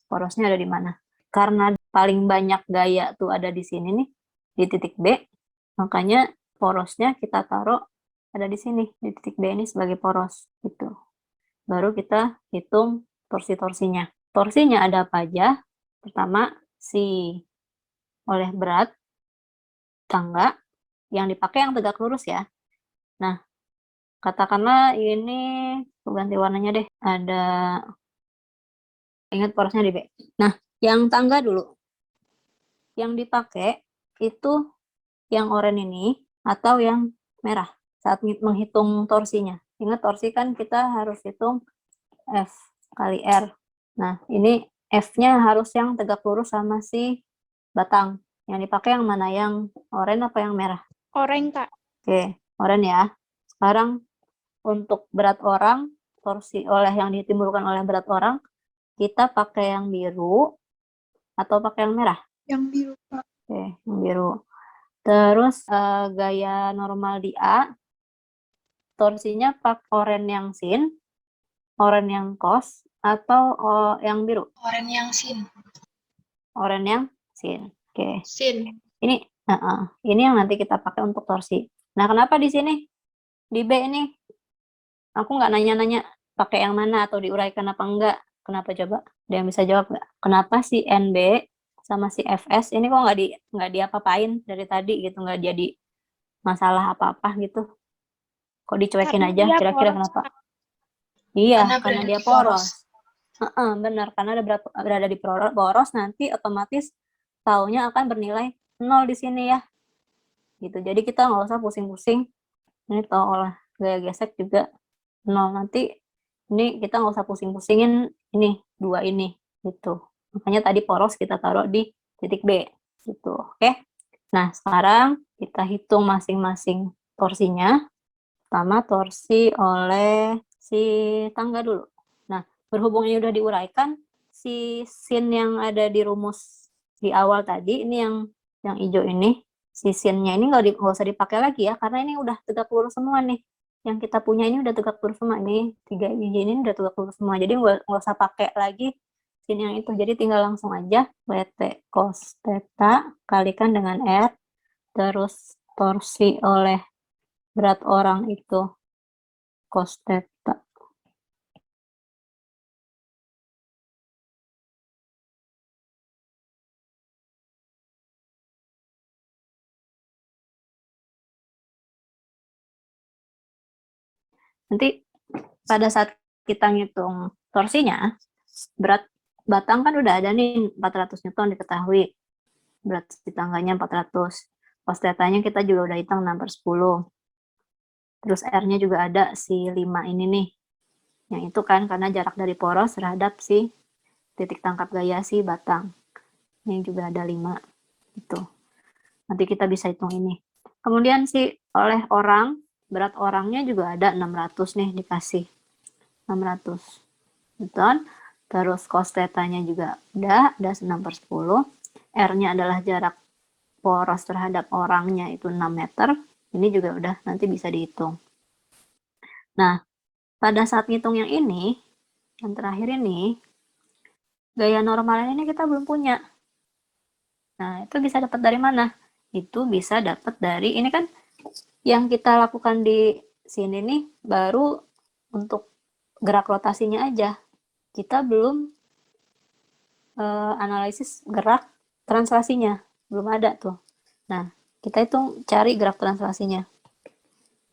porosnya ada di mana. Karena paling banyak gaya tuh ada di sini nih, di titik B, makanya porosnya kita taruh ada di sini, di titik B ini sebagai poros, gitu. Baru kita hitung torsi-torsinya. Torsinya ada apa aja? Pertama, si oleh berat tangga yang dipakai yang tegak lurus ya. Nah, katakanlah ini, aku ganti warnanya deh, ada, ingat porosnya di B. Nah, yang tangga dulu. Yang dipakai itu yang oranye ini atau yang merah saat menghitung torsinya. Ingat torsi kan kita harus hitung F kali R. Nah, ini F-nya harus yang tegak lurus sama si batang. Yang dipakai yang mana? Yang oranye apa yang merah? Oranye, Kak. Oke, oranye ya. Sekarang untuk berat orang, torsi oleh yang ditimbulkan oleh berat orang, kita pakai yang biru atau pakai yang merah? Yang biru, Kak. Oke, yang biru. Terus gaya normal di A, torsinya pak oranye yang sin, oranye yang cos, atau yang biru? Oranye yang sin. Oranye yang sin. Oke. Sin. Ini yang nanti kita pakai untuk torsi. Nah, kenapa di sini? Di B ini, aku nggak nanya-nanya pakai yang mana atau diuraikan apa enggak. Kenapa coba? Ada yang bisa jawab nggak? Kenapa si NB sama si FS ini kok nggak diapa-apain dari tadi gitu, nggak jadi masalah apa-apa gitu? Kok dicuekin Karena aja? dia Kira-kira poros, kenapa? Kak. Iya, karena dia poros. Benar, karena berada di poros, nanti otomatis taunya akan bernilai 0 di sini ya. Gitu. Jadi kita nggak usah pusing-pusing. Ini tahu olah gaya gesek juga 0. Nanti ini kita nggak usah pusing-pusingin ini, 2 ini. Gitu. Makanya tadi poros kita taruh di titik B. Gitu. Oke. Nah, sekarang kita hitung masing-masing torsinya. Pertama, torsi oleh si tangga dulu. Nah, berhubung ini udah diuraikan, si sin yang ada di rumus di awal tadi, ini yang hijau ini, si sinnya ini nggak usah dipakai lagi ya, karena ini udah tegak lurus semua nih. Yang kita punya ini udah tegak lurus semua. Ini 3 biji ini udah tegak lurus semua. Jadi nggak usah pakai lagi sin yang itu. Jadi tinggal langsung aja WT cos theta kalikan dengan R, terus torsi oleh berat orang itu cos theta. Nanti pada saat kita ngitung torsinya, berat batang kan udah ada nih 400 Newton diketahui. Berat si tangganya 400. Cos theta-nya kita juga udah hitung 6/10. Terus R-nya juga ada si 5 ini nih. Yang itu kan karena jarak dari poros terhadap si titik tangkap gaya si batang. Ini juga ada 5. Gitu. Nanti kita bisa hitung ini. Kemudian si oleh orang, berat orangnya juga ada 600 nih dikasih. 600. Newton. Terus cos theta-nya juga udah 6/10. R-nya adalah jarak poros terhadap orangnya itu 6 meter. Ini juga udah nanti bisa dihitung. Nah, pada saat ngitung yang ini, yang terakhir ini, gaya normalnya ini kita belum punya. Nah, itu bisa dapat dari mana? Itu bisa dapat dari, ini kan yang kita lakukan di sini nih, baru untuk gerak rotasinya aja. Kita belum analisis gerak translasinya. Belum ada tuh. Nah, kita hitung cari gerak translasinya.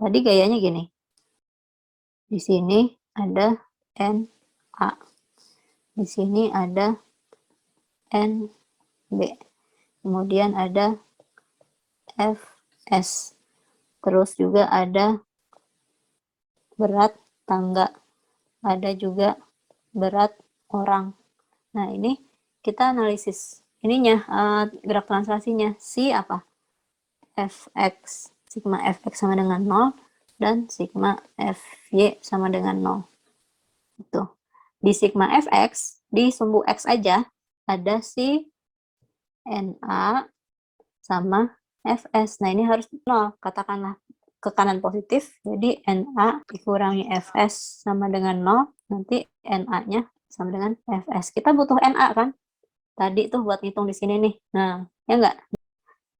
Tadi gayanya gini. Di sini ada NA. Di sini ada NB. Kemudian ada FS. Terus juga ada berat tangga. Ada juga berat orang. Nah, ini kita analisis ininya, gerak translasinya. Si apa? fx, sigma fx sama dengan 0, dan sigma fy sama dengan 0. Itu. Di sigma fx, di sumbu x aja, ada si NA sama fs. Nah, ini harus 0. Katakanlah ke kanan positif, jadi NA dikurangi fs sama dengan 0, nanti NA-nya sama dengan fs. Kita butuh NA kan? Tadi tuh buat ngitung di sini nih. Nah, ya enggak?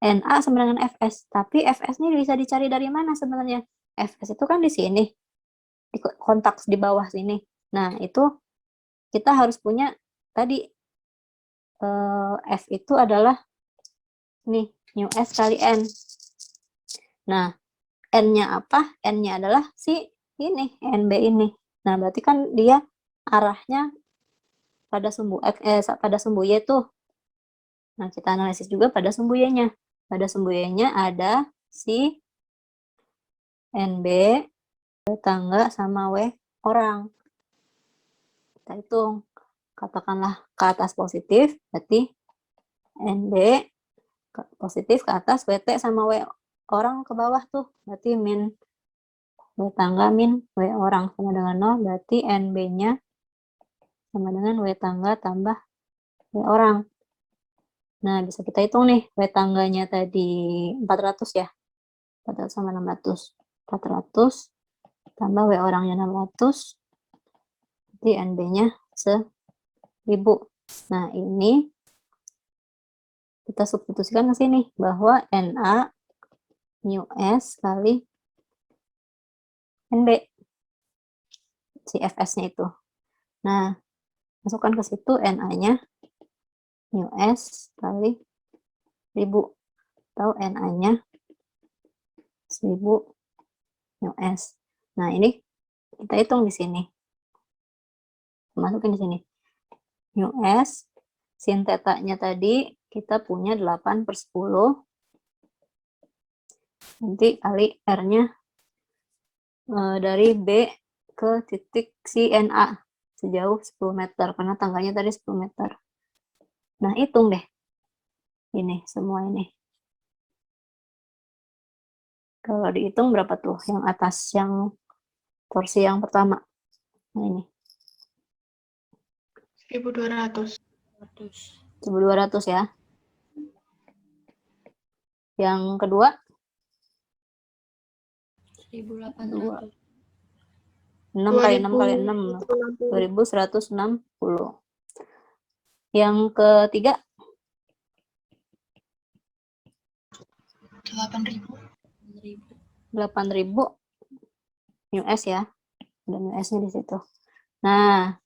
NA sama dengan fs. Tapi fs ini bisa dicari dari mana sebenarnya? Fs itu kan di sini. Di kontak di bawah sini. Nah, itu kita harus punya tadi F itu adalah nih, mu S kali N. Nah, N-nya apa? N-nya adalah si ini, NB ini. Nah, berarti kan dia arahnya pada sumbu X, pada sumbu Y tuh. Nah, kita analisis juga pada sumbu Y-nya. Pada sumbu Y-nya ada si NB, tetangga, sama W orang. Kita hitung. Katakanlah ke atas positif, berarti NB positif ke atas, WT sama W orang ke bawah tuh. Berarti min W tangga min W orang sama dengan 0, berarti NB-nya sama dengan W tangga tambah W orang. Nah, bisa kita hitung nih, W tangganya tadi 400 ya. 400 sama 600. 400 tambah W orangnya 600, berarti NB-nya 1000. Nah, ini kita substitusikan ke sini, bahwa NA mu S kali NB. Si Fs-nya itu. Nah, masukkan ke situ NA-nya mu S kali 1000. Atau NA-nya 1000 mu S. Nah, ini kita hitung di sini. Masukin di sini. Mu S, sin theta-nya tadi kita punya 8/10. Nanti kali R-nya dari B ke titik si NA sejauh 10 meter, karena tangganya tadi 10 meter. Nah, hitung deh. Ini, semua ini. Kalau dihitung berapa tuh? Yang atas, yang torsi yang pertama. Nah, ini. 1.200. 1.200 ya. Yang kedua? 1.800. 6 kali 6 kali 6. 2.160. Yang ketiga? 8.000. 8.000 US ya. Dan US-nya di situ. Nah,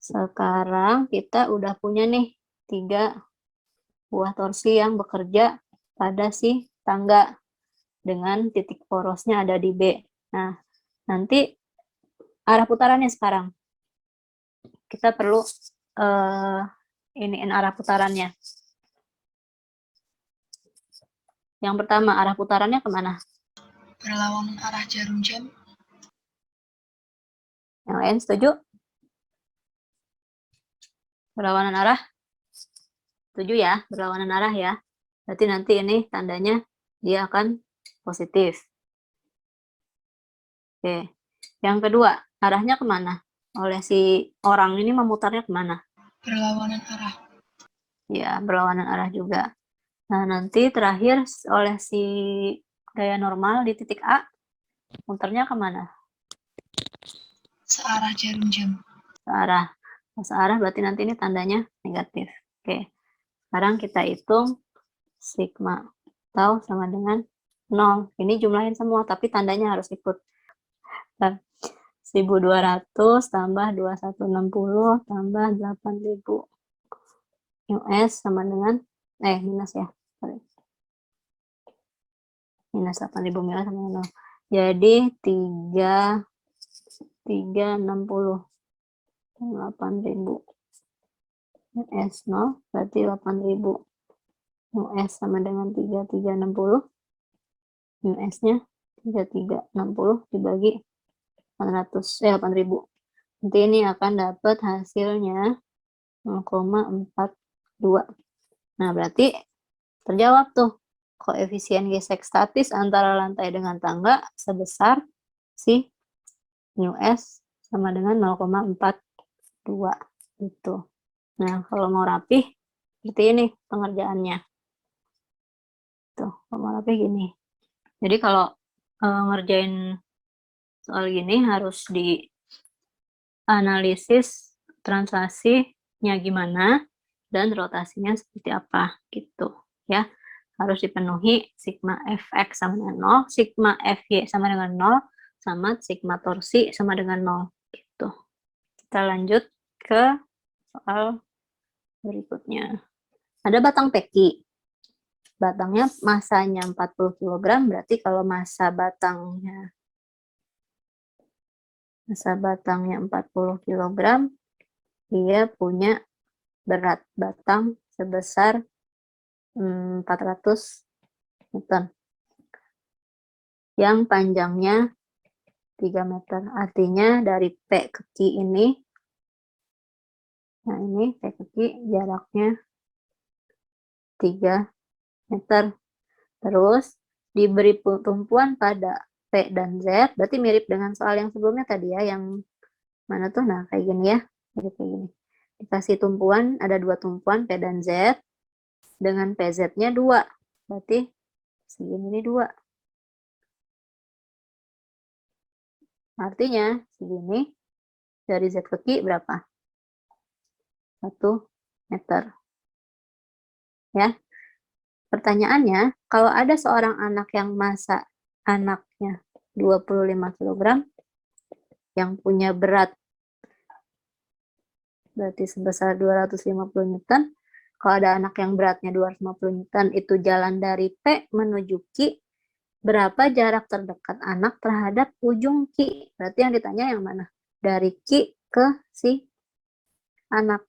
sekarang kita udah punya nih 3 buah torsi yang bekerja pada si tangga dengan titik porosnya ada di B. Nah, nanti arah putarannya sekarang. Kita perlu iniin arah putarannya. Yang pertama, arah putarannya kemana? Berlawanan arah jarum jam. Yang lain setuju? Berlawanan arah? Setuju ya, berlawanan arah ya. Berarti nanti ini tandanya dia akan positif. Oke. Yang kedua, arahnya kemana? Oleh si orang ini memutarnya kemana? Berlawanan arah. Ya, berlawanan arah juga. Nah, nanti terakhir oleh si gaya normal di titik A, muternya kemana? Searah jarum jam. Searah. Searah berarti nanti ini tandanya negatif. Oke. Sekarang kita hitung sigma tau sama dengan 0. Ini jumlahin semua, tapi tandanya harus ikut. 1.200 tambah 2.160 tambah 8.000 US sama dengan minus ya. Sorry. Minus 8.000 mil sama dengan 0. Jadi 360 8.000 US 0 berarti 8.000 US sama dengan 3360. US-nya 3360 dibagi 8.000. Nanti ini akan dapat hasilnya 0,42. Nah, berarti terjawab tuh. koefisien gesek statis antara lantai dengan tangga sebesar si mu S sama dengan 0,42 gitu. Nah, kalau mau rapih seperti ini pengerjaannya. Tuh, kalau mau rapih gini. Jadi kalau ngerjain soal gini harus dianalisis translasinya gimana dan rotasinya seperti apa gitu ya. Harus dipenuhi sigma fx sama dengan 0, sigma fy sama dengan 0, sama sigma torsi sama dengan 0 gitu. Kita lanjut ke soal berikutnya. Ada batang peki. Batangnya masanya 40 kg, berarti kalau masa batangnya 40 kg, dia punya berat batang sebesar 400 Newton. Yang panjangnya 3 meter. Artinya dari P ke Q ini, nah ini P ke Q jaraknya 3 meter. Terus diberi tumpuan pada P dan Z, berarti mirip dengan soal yang sebelumnya tadi ya, yang mana tuh, nah kayak gini ya, mirip kayak gini. Dikasih tumpuan, ada 2 tumpuan P dan Z, dengan PZ-nya 2, berarti segini ini 2. Artinya segini dari Z ke Q berapa? 1 meter. Ya. Pertanyaannya, kalau ada seorang anak yang masa anaknya 25 kg, yang punya berat berarti sebesar 250 Newton, kalau ada anak yang beratnya 250 Newton, itu jalan dari P menuju Q, berapa jarak terdekat anak terhadap ujung Q? Berarti yang ditanya yang mana? Dari Q ke si anak.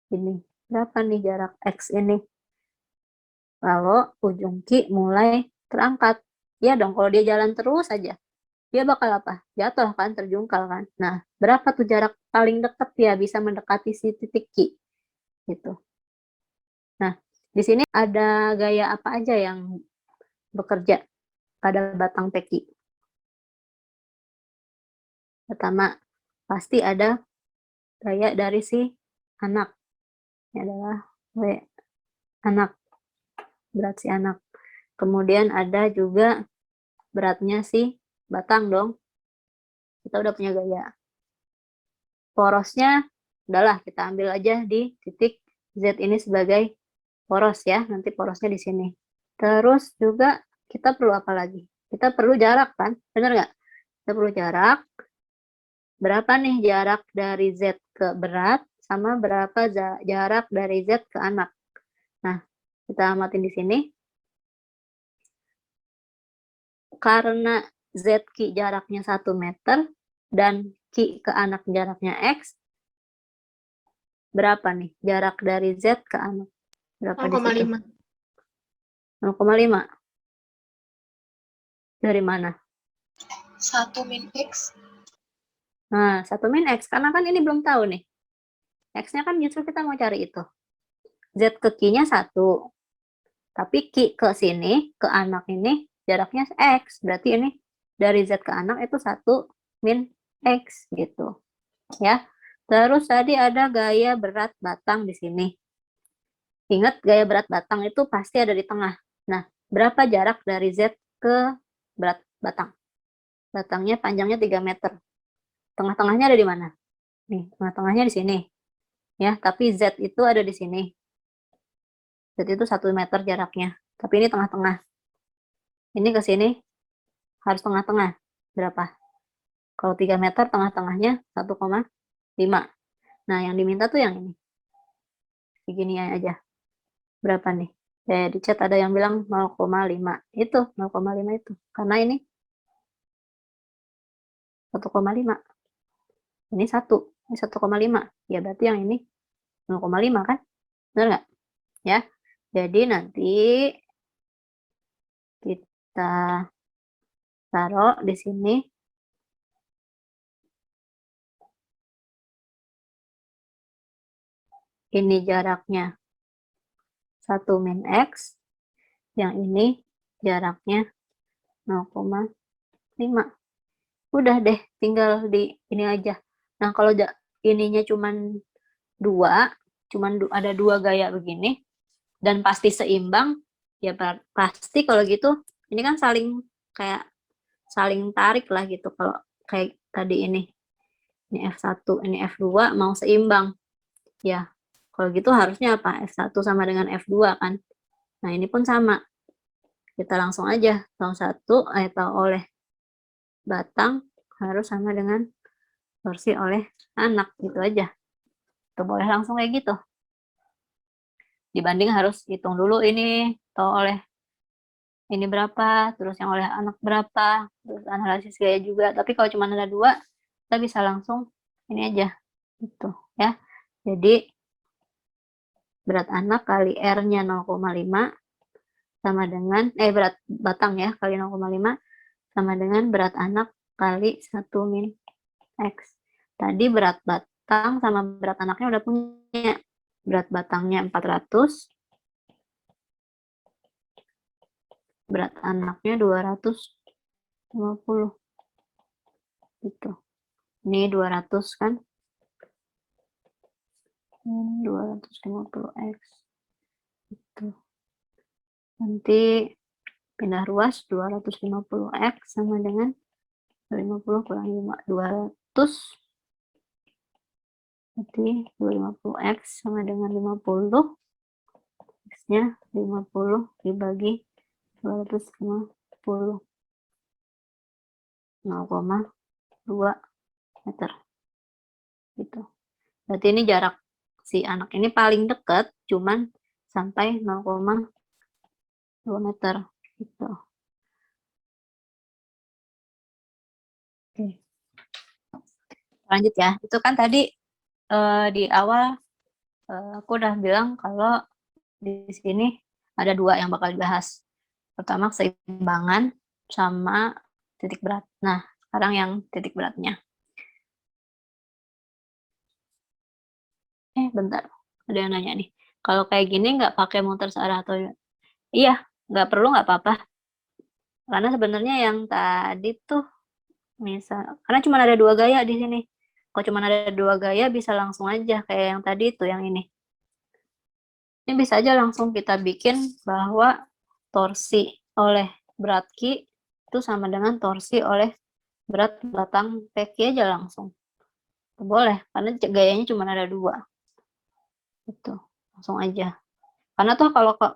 Ini, berapa nih jarak X ini? Kalau ujung Q mulai terangkat. Ya dong, kalau dia jalan terus aja, dia bakal apa? Jatuh kan, terjungkal kan. Nah, berapa tuh jarak paling dekat ya bisa mendekati si titik Q? Gitu. Nah, di sini ada gaya apa aja yang bekerja pada batang peki? Pertama, pasti ada gaya dari si anak. Ini adalah W, anak, berat si anak. Kemudian ada juga beratnya si batang dong. Kita udah punya gaya. Porosnya, udahlah kita ambil aja di titik Z ini sebagai poros ya. Nanti porosnya di sini. Terus juga kita perlu apa lagi? Kita perlu jarak kan? Bener nggak? Kita perlu jarak. Berapa nih jarak dari Z ke berat sama berapa jarak dari Z ke anak. Nah, kita amatin di sini. Karena ZQ jaraknya 1 meter dan Q ke anak jaraknya X, berapa nih jarak dari Z ke anak? Berapa di situ? 0,5. 0,5. Dari mana? 1 min X. Nah, 1 min X, karena kan ini belum tahu nih. X-nya kan justru kita mau cari itu. Z ke Q-nya 1. Tapi Q ke sini, ke anak ini, jaraknya X. Berarti ini dari Z ke anak itu 1 min X gitu. Ya. Terus tadi ada gaya berat batang di sini. Ingat, gaya berat batang itu pasti ada di tengah. Nah, berapa jarak dari Z ke berat batang? Batangnya panjangnya 3 meter. Tengah-tengahnya ada di mana? Nih, tengah-tengahnya di sini. Ya, tapi Z itu ada di sini. Z itu 1 meter jaraknya. Tapi ini tengah-tengah. Ini ke sini harus tengah-tengah. Berapa? Kalau 3 meter, tengah-tengahnya 1,5. Nah, yang diminta tuh yang ini. Begini aja. Berapa nih? Di chat ada yang bilang 0,5. Itu, 0,5 itu. Karena ini 1,5. Ini 1. Ini 1,5. Ya, berarti yang ini 0,5 kan? Benar nggak? Ya. Jadi nanti kita taruh di sini. Ini jaraknya 1 min X. Yang ini jaraknya 0,5. Udah deh, tinggal di ini aja. Nah, kalau ininya cuman ada dua gaya begini, dan pasti seimbang, ya pasti kalau gitu, ini kan saling tarik lah gitu. Kalau kayak tadi ini F1, ini F2 mau seimbang. Ya, kalau gitu harusnya apa? F1 sama dengan F2 kan. Nah, ini pun sama. Kita langsung aja, atau oleh batang harus sama dengan torsi oleh anak, gitu aja. Itu boleh langsung kayak gitu. Dibanding harus hitung dulu ini, oleh ini berapa, terus yang oleh anak berapa, terus analisis gaya juga. Tapi kalau cuma ada dua, kita bisa langsung ini aja, gitu ya. Jadi berat anak kali R-nya 0,5 sama dengan, berat batang ya, kali 0,5 sama dengan berat anak kali 1 min X. Tadi berat batang sama berat anaknya udah punya. Berat batangnya 400, berat anaknya 250. Gitu. Ini 200 kan? 250X. Gitu. Nanti pindah ruas, 250X sama dengan 50 kurang 5, 200. Jadi 250X sama dengan 50. X-nya 50 dibagi 250. 0,2 meter. Gitu. Berarti ini jarak si anak ini paling dekat, cuman sampai 0,2 meter. Gitu. Oke. Lanjut ya. Itu kan tadi di awal aku udah bilang kalau di sini ada dua yang bakal dibahas. Pertama keseimbangan sama titik berat. Nah, sekarang yang titik beratnya. Bentar. Ada yang nanya nih. Kalau kayak gini nggak pakai muter searah atau... Iya, nggak perlu, nggak apa-apa. Karena sebenarnya yang tadi tuh, karena cuma ada dua gaya di sini. Kalau cuma ada dua gaya, bisa langsung aja. Kayak yang tadi tuh, yang ini. Ini bisa aja langsung kita bikin bahwa torsi oleh berat ki itu sama dengan torsi oleh berat batang peki aja langsung. Boleh, karena gayanya cuma ada dua. Itu langsung aja. Karena tuh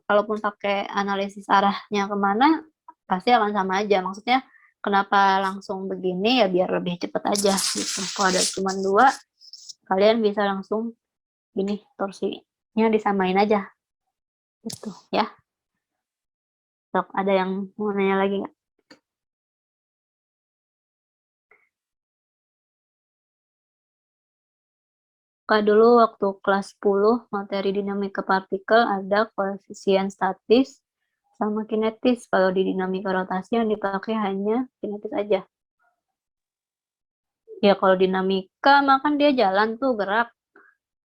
kalaupun pakai analisis arahnya kemana, pasti akan sama aja. Maksudnya kenapa langsung begini ya biar lebih cepat aja gitu. Kalau ada cuma dua, kalian bisa langsung gini torsinya disamain aja. Gitu ya. Sok, ada yang mau nanya lagi nggak? Dulu waktu kelas 10 materi dinamika partikel ada koefisien statis sama kinetis. Kalau di dinamika rotasi yang dipakai hanya kinetis aja. Ya kalau dinamika makan dia jalan tuh gerak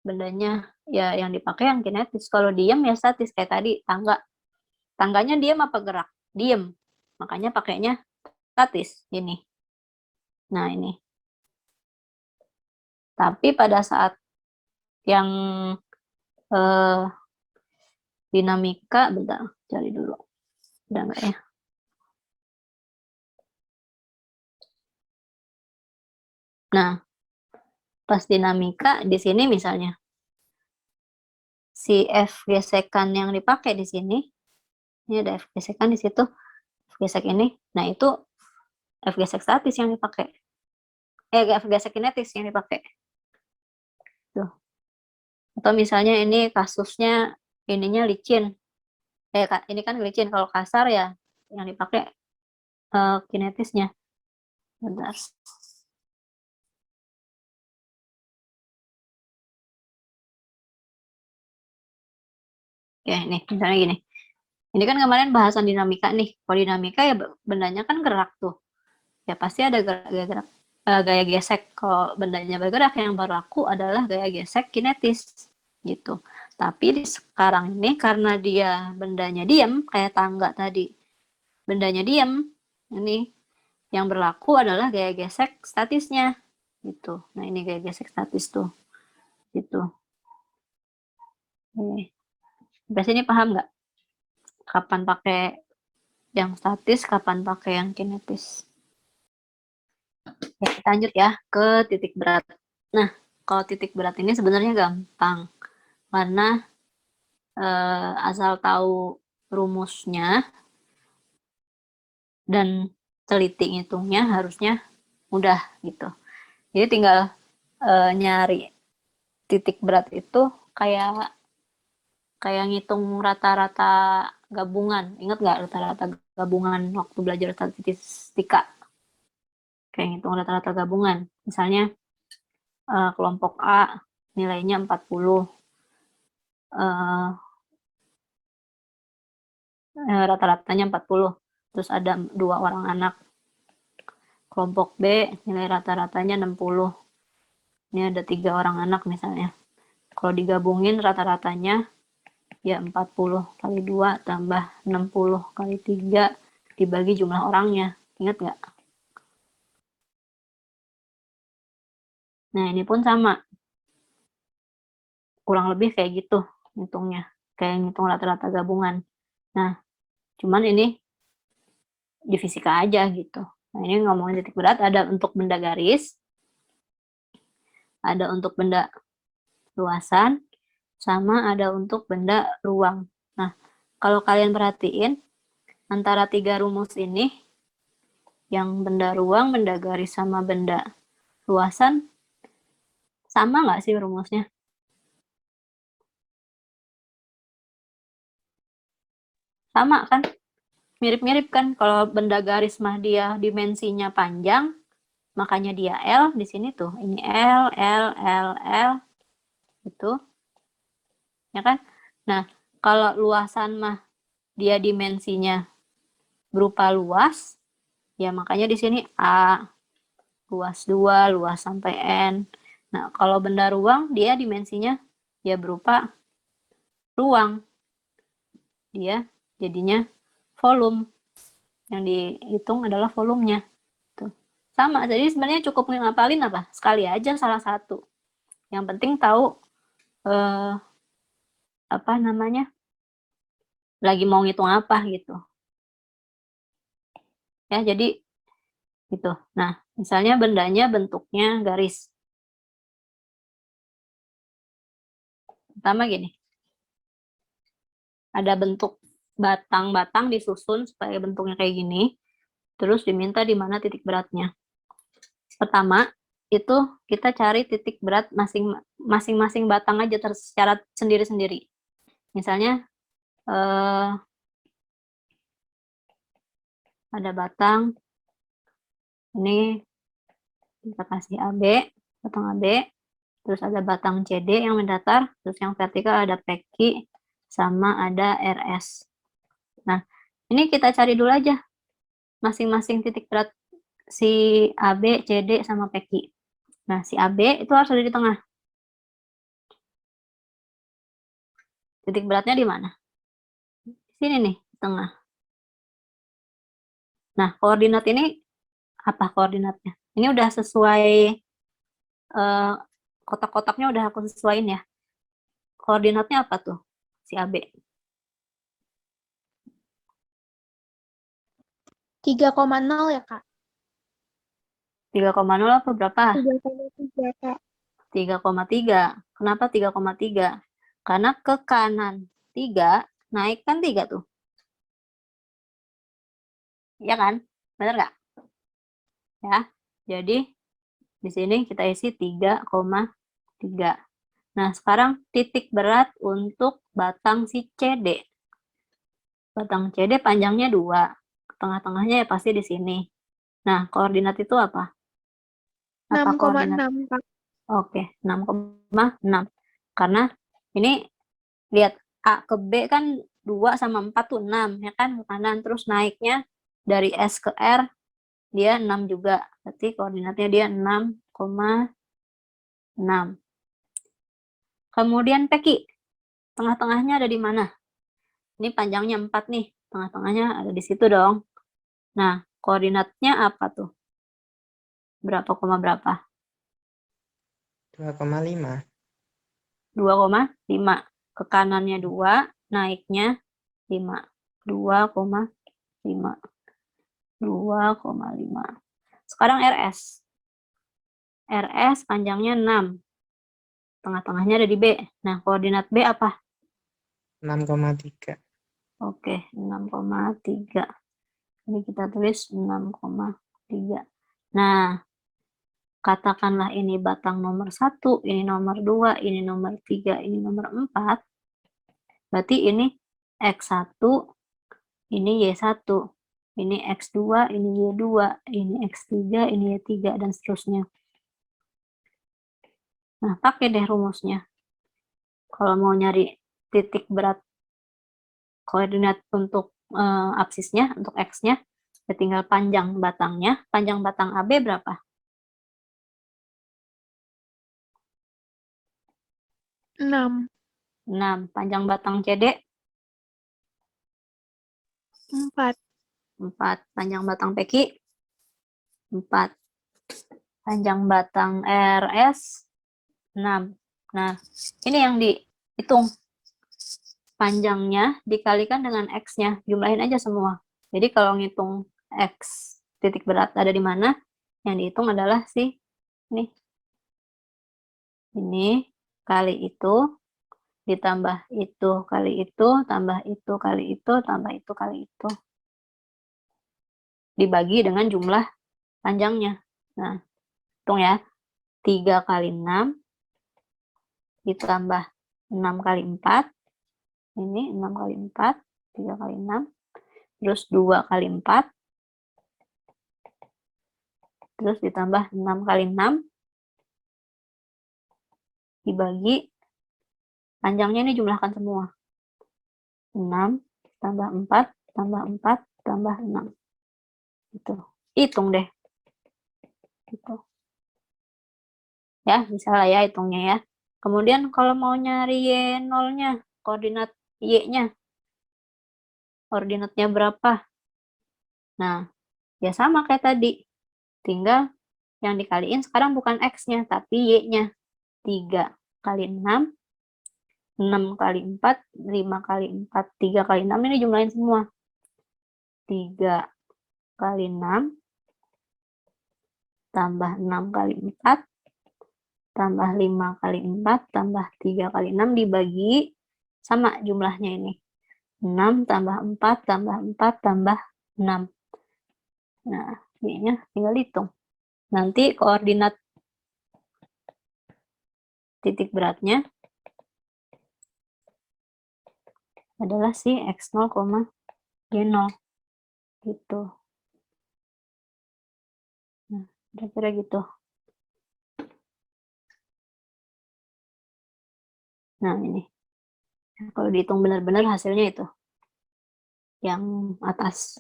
bendanya, ya yang dipakai yang kinetis. Kalau diem ya statis, kayak tadi tangganya diem apa gerak? Diem, makanya pakainya statis ini. Nah ini. Tapi pada saat yang dinamika, bentar, cari dulu. Udah enggak ya? Nah, pas dinamika di sini misalnya si F gesekan yang dipakai di sini, ini ada F gesekan di situ, F gesek ini, nah itu F gesek statis yang dipakai. F gesek kinetis yang dipakai. Tuh. Atau misalnya ini kasusnya ininya licin. Ini kan licin, kalau kasar ya yang dipakai kinetisnya. Bentar. Oke, nih misalnya gini. Ini kan kemarin bahasan dinamika nih. Kalau dinamika ya bendanya kan gerak tuh. Ya pasti ada gaya gesek. Kalau bendanya bergerak, yang berlaku adalah gaya gesek kinetis gitu. Tapi di sekarang ini karena dia bendanya diam, kayak tangga tadi, bendanya diam, ini yang berlaku adalah gaya gesek statisnya, gitu. Nah, ini gaya gesek statis tuh, gitu. Oke. Sampai sini paham nggak? Kapan pakai yang statis, kapan pakai yang kinetis. Ya, kita lanjut ya ke titik berat. Nah, kalau titik berat ini sebenarnya gampang, karena asal tahu rumusnya dan teliti ngitungnya harusnya mudah gitu. Jadi tinggal nyari titik berat itu kayak ngitung rata-rata gabungan. Ingat nggak rata-rata gabungan waktu belajar statistika? Kayak ngitung rata-rata gabungan. Misalnya kelompok A nilainya 40. Rata-ratanya 40. Terus ada 2 orang anak. Kelompok B nilai rata-ratanya 60. Ini ada 3 orang anak misalnya. Kalau digabungin rata-ratanya ya 40 kali 2 tambah 60 kali 3 dibagi jumlah orangnya. Ingat nggak? Nah, ini pun sama. Kurang lebih kayak gitu hitungnya. Kayak ngitung rata-rata gabungan. Nah, cuman ini di fisika aja gitu. Nah, ini ngomongin titik berat, ada untuk benda garis, ada untuk benda luasan, sama ada untuk benda ruang. Nah, kalau kalian perhatiin, antara 3 rumus ini, yang benda ruang, benda garis, sama benda luasan, sama nggak sih rumusnya? Sama kan? Mirip-mirip kan? Kalau benda garis mah dia dimensinya panjang, makanya dia L di sini tuh. Ini L, L, L, L, gitu. Ya kan? Nah, kalau luasan mah dia dimensinya berupa luas, ya makanya di sini A, luas 2, luas sampai N. Nah, kalau benda ruang, dia dimensinya ya berupa ruang. Dia jadinya volume. Yang dihitung adalah volumenya. Tuh. Sama, jadi sebenarnya cukup ngapalin apa? Sekali aja salah satu. Yang penting tahu apa namanya, lagi mau ngitung apa gitu. Ya, jadi gitu. Nah, misalnya bendanya bentuknya garis. Pertama gini, ada bentuk batang-batang disusun supaya bentuknya kayak gini, terus diminta di mana titik beratnya. Pertama, itu kita cari titik berat masing-masing batang aja secara sendiri-sendiri. Misalnya, ada batang, ini kita kasih AB, batang AB, terus ada batang CD yang mendatar, terus yang vertikal ada PQ, sama ada RS. Nah, ini kita cari dulu aja masing-masing titik berat si AB, CD, sama PQ. Nah, si AB itu harus ada di tengah. Titik beratnya di mana? Di sini nih, di tengah. Nah, koordinat ini apa koordinatnya? Ini udah sesuai, kotak-kotaknya udah aku sesuaiin ya. Koordinatnya apa tuh si AB? 3,0 ya, Kak? 3,0 apa berapa? 3,3, Kak. 3,3. Kenapa 3,3? Karena ke kanan 3, naik kan 3 tuh. Iya kan? Bener nggak? Ya. Jadi, di sini kita isi 3,3. Nah, sekarang titik berat untuk batang si CD. Batang CD panjangnya 2. Tengah-tengahnya ya pasti di sini. Nah, koordinat itu apa? Apa koordinat? 6,6, Kak. Oke, 6,6. Karena ini lihat A ke B kan 2 sama 4 tuh 6, ya kan? Ke kanan. Terus naiknya dari S ke R, dia 6 juga. Berarti koordinatnya dia 6,6. Kemudian PQ. tengah-tengahnya ada di mana? Ini panjangnya 4 nih, tengah-tengahnya ada di situ dong. Nah, koordinatnya apa tuh? Berapa koma berapa? 2,5. 2,5. Ke kanannya 2, naiknya 5. 2,5. 2,5. Sekarang RS. RS panjangnya 6. Tengah-tengahnya ada di B. Nah, koordinat B apa? 6,3. Oke, 6,3. Ini kita tulis 6,3. Nah, katakanlah ini batang nomor 1, ini nomor 2, ini nomor 3, ini nomor 4. Berarti ini X1, ini Y1, ini X2, ini Y2, ini X3, ini Y3, dan seterusnya. Nah, pakai deh rumusnya. Kalau mau nyari titik berat koordinat untuk absisnya, untuk X-nya, ya tinggal panjang batangnya. Panjang batang AB berapa? 6. 6. Panjang batang CD? 4. 4. Panjang batang PQ? 4. Panjang batang RS? 6. Nah, ini yang dihitung. Panjangnya dikalikan dengan X-nya. Jumlahin aja semua. Jadi kalau ngitung X titik berat ada di mana, yang dihitung adalah si ini. Ini kali itu, ditambah itu kali itu, tambah itu kali itu, tambah itu kali itu. Dibagi dengan jumlah panjangnya. Nah, hitung ya. 3 kali 6 ditambah 6 kali 4. Ini 6 kali 4, 3 kali 6. Terus 2 kali 4. Terus ditambah 6 kali 6. Dibagi, panjangnya ini jumlahkan semua. 6 tambah 4, tambah 4, tambah 6. Gitu. Hitung deh. Gitu. Ya, bisa lah ya hitungnya ya. Kemudian kalau mau nyari Y0-nya, koordinat Y-nya, koordinatnya berapa? Nah, ya sama kayak tadi. Tinggal yang dikaliin sekarang bukan X-nya, tapi Y-nya. 3 kali 6, 6 kali 4, 5 kali 4, 3 kali 6, ini jumlahin semua. 3 kali 6, tambah 6 kali 4, tambah 5 kali 4, tambah 3 kali 6, dibagi, sama jumlahnya ini. 6 tambah 4, tambah 4, tambah 6. Nah, Y-nya tinggal hitung. Nanti koordinat titik beratnya adalah si X0, Y0. Gitu. Nah, kira-kira gitu. Nah, ini. Kalau dihitung benar-benar hasilnya itu. Yang atas.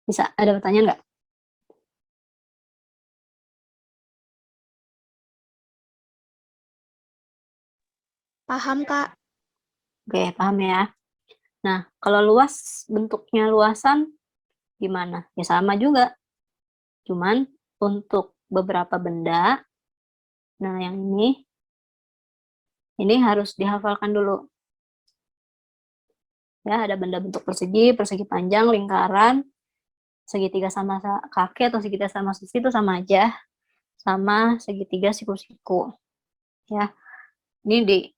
Bisa ada pertanyaan nggak? Paham, Kak? Oke, paham ya. Nah, kalau luas, bentuknya luasan gimana? Ya sama juga. Cuman untuk beberapa benda, nah yang ini harus dihafalkan dulu. Ya, ada benda bentuk persegi, persegi panjang, lingkaran, segitiga sama kaki atau segitiga sama sisi itu sama aja. Sama segitiga siku-siku. Ya, ini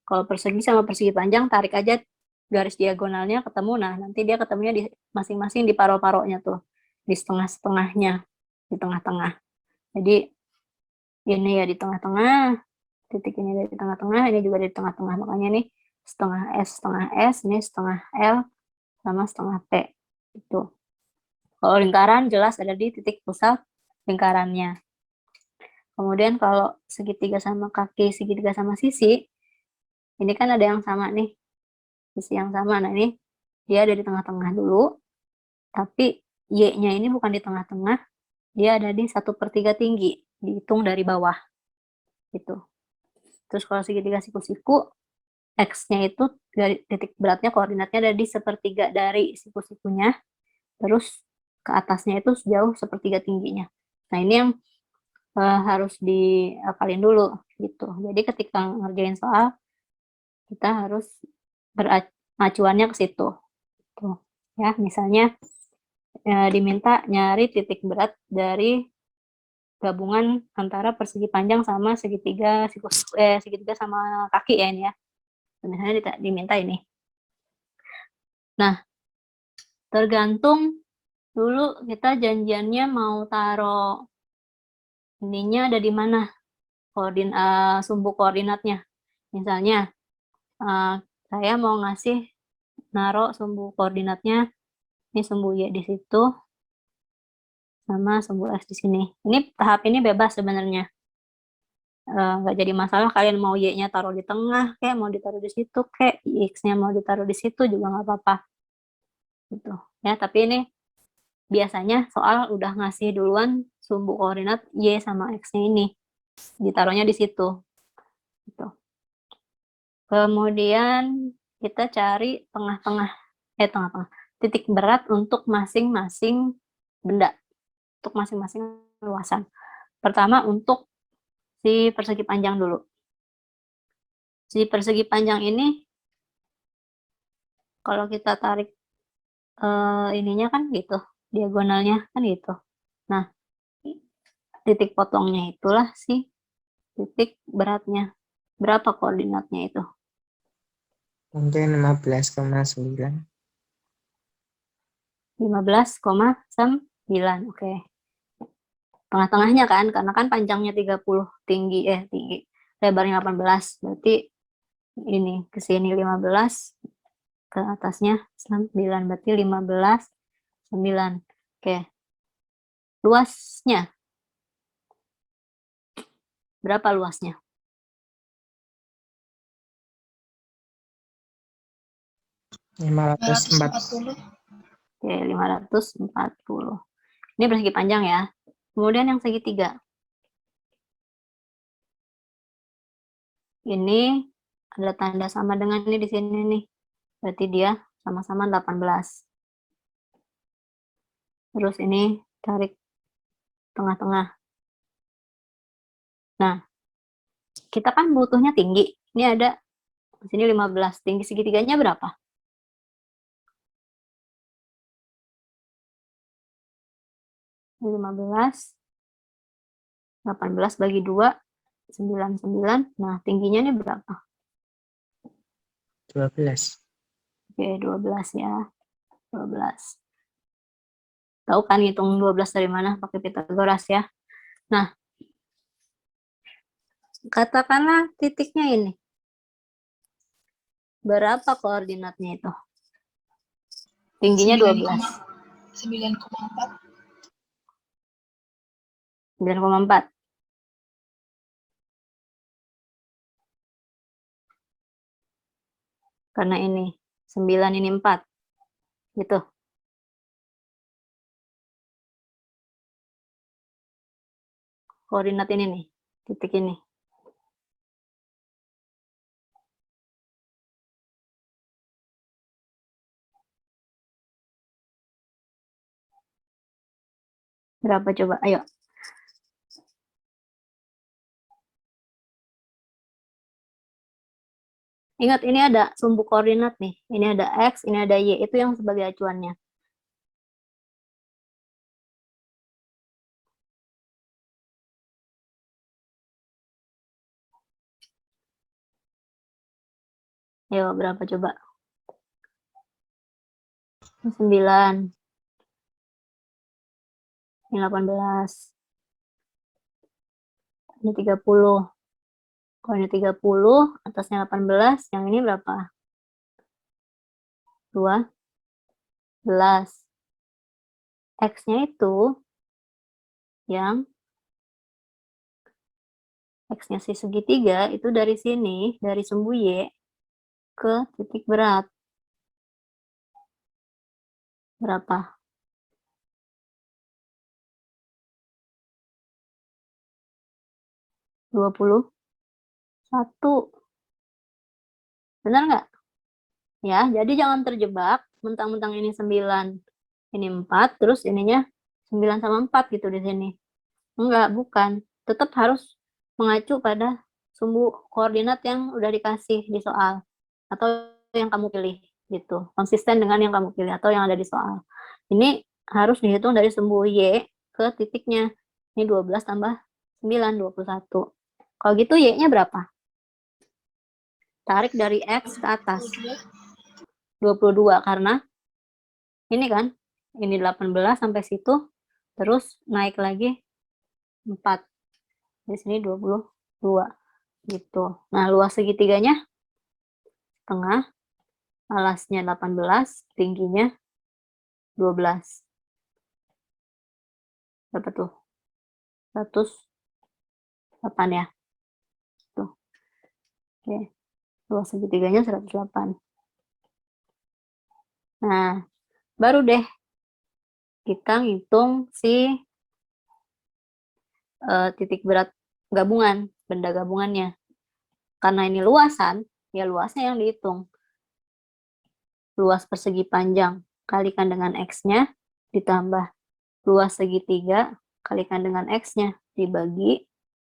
kalau persegi sama persegi panjang, tarik aja garis diagonalnya ketemu. Nah, nanti dia ketemunya di masing-masing di paro-paronya tuh. Di setengah-setengahnya. Di tengah-tengah. Jadi, ini ya di tengah-tengah. Titik ini dari tengah-tengah. Ini juga di tengah-tengah. Makanya nih, setengah S. Ini setengah L. Sama setengah P. Itu. Kalau lingkaran, jelas ada di titik pusat lingkarannya. Kemudian kalau segitiga sama kaki, segitiga sama sisi, ini kan ada yang sama nih. Sisi yang sama. Nah, ini dia ada di tengah-tengah dulu, tapi Y-nya ini bukan di tengah-tengah, dia ada di 1/3 tinggi. dihitung dari bawah gitu. Terus kalau segitiga siku-siku, X-nya itu dari titik beratnya koordinatnya ada di sepertiga dari siku-sikunya, terus ke atasnya itu sejauh sepertiga tingginya. Nah, ini yang harus diapalin dulu gitu. Jadi ketika ngerjain soal, kita harus beracuannya ke situ. Tuh, ya, misalnya diminta nyari titik berat dari gabungan antara persegi panjang sama segitiga segitiga sama kaki ya ini ya. Misalnya diminta ini. Nah, tergantung dulu kita janjiannya mau taruh ininya ada di mana sumbu koordinatnya. Misalnya saya mau ngasih naruh sumbu koordinatnya ini sumbu Y di situ sama sumbu X di sini. Ini tahap ini bebas sebenarnya. Nggak jadi masalah kalian mau Y-nya taruh di tengah kayak mau ditaruh di situ kayak X-nya mau ditaruh di situ juga nggak apa-apa gitu ya. Tapi ini biasanya soal udah ngasih duluan sumbu koordinat Y sama X-nya ini ditaruhnya di situ gitu. Kemudian kita cari tengah-tengah titik berat untuk masing-masing benda, untuk masing-masing luasan. Pertama untuk si persegi panjang dulu. Si persegi panjang ini kalau kita tarik ininya kan gitu, diagonalnya kan gitu. Nah, titik potongnya itulah si titik beratnya. Berapa koordinatnya itu? Mungkin 15,9. 15,9. Oke. Tengah-tengahnya kan, karena kan panjangnya 30, tinggi, lebarnya 18. Berarti ini ke sini 15, ke atasnya 9, berarti 15, 9. Oke. Luasnya. Berapa luasnya? 540. Oke, 540. Ini persegi panjang ya. Kemudian yang segitiga. Ini ada tanda sama dengan ini di sini nih. Berarti dia sama-sama 18. Terus ini tarik tengah-tengah. Nah, kita kan butuhnya tinggi. Ini ada di sini 15. Tinggi segitiganya berapa? Ini 15. 18 bagi 2, 99. Nah, tingginya ini berapa? 12. Oke, 12 ya. 12. Tahu kan hitung 12 dari mana? Pakai Pitagoras ya. Nah, katakanlah titiknya ini. Berapa koordinatnya itu? Tingginya 12. 9,4. 9,4. Karena ini 9 ini 4. Gitu. Koordinat ini nih, titik ini. Berapa coba? Ayo. Ingat, ini ada sumbu koordinat nih. Ini ada X, ini ada Y. Itu yang sebagai acuannya. Ayo, berapa coba? 9. Ini 18. Ini 30. Kalau ini 30, atasnya 18, yang ini berapa? 12. X-nya itu yang X-nya si segitiga itu dari sini, dari sumbu Y ke titik berat. Berapa? 21. Benar nggak? Ya, jadi jangan terjebak mentang-mentang ini 9, ini 4, terus ininya 9 sama 4 gitu di sini. Enggak, bukan. Tetap harus mengacu pada sumbu koordinat yang udah dikasih di soal atau yang kamu pilih gitu. Konsisten dengan yang kamu pilih atau yang ada di soal. Ini harus dihitung dari sumbu Y ke titiknya. Ini 12 tambah 9, 21. Kalau gitu Y-nya berapa? Tarik dari X ke atas. 22 karena ini kan, ini 18 sampai situ, terus naik lagi 4. Di sini 22 gitu. Nah, luas segitiganya setengah, alasnya 18, tingginya 12. Berapa tuh? 108 ya. Tuh. Oke. Luas segitiganya 108. Nah, baru deh kita ngitung si titik berat gabungan, benda gabungannya. Karena ini luasan, ya luasnya yang dihitung. Luas persegi panjang kalikan dengan X-nya, ditambah luas segitiga kalikan dengan X-nya, dibagi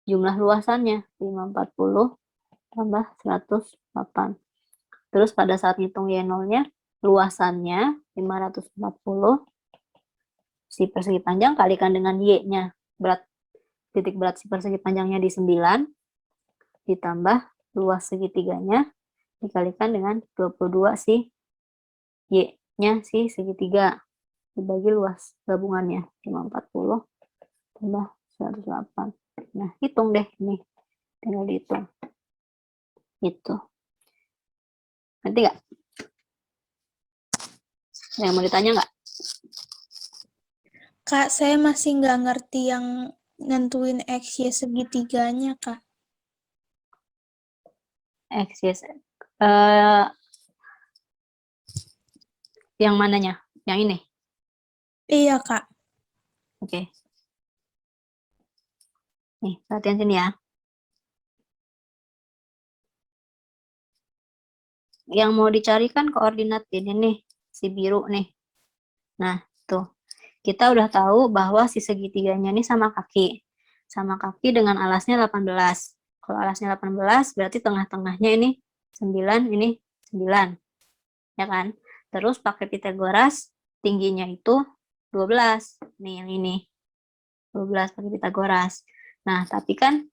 jumlah luasannya, 540 tambah 108. Terus pada saat ngitung Y0-nya, luasannya 540, si persegi panjang kalikan dengan Y-nya, titik berat si persegi panjangnya di 9, ditambah luas segitiganya, dikalikan dengan 22 si Y-nya si segitiga, dibagi luas gabungannya, 540 tambah 108. Nah, hitung deh ini. Tinggal dihitung. Gitu. Nanti nggak? Yang mau ditanya nggak? Kak, saya masih nggak ngerti yang nentuin X, Y segitiganya, Kak. X, Y, yang mananya? Yang ini? Iya, Kak. Oke. Nih, perhatian sini ya. Yang mau dicarikan koordinat ini nih, si biru nih. Nah, tuh. Kita udah tahu bahwa si segitiganya ini sama kaki. Sama kaki dengan alasnya 18. Kalau alasnya 18, berarti tengah-tengahnya ini 9, ini 9. Ya kan? Terus pakai Pitagoras, tingginya itu 12. Nih yang ini. 12 pakai Pitagoras. Nah, tapi kan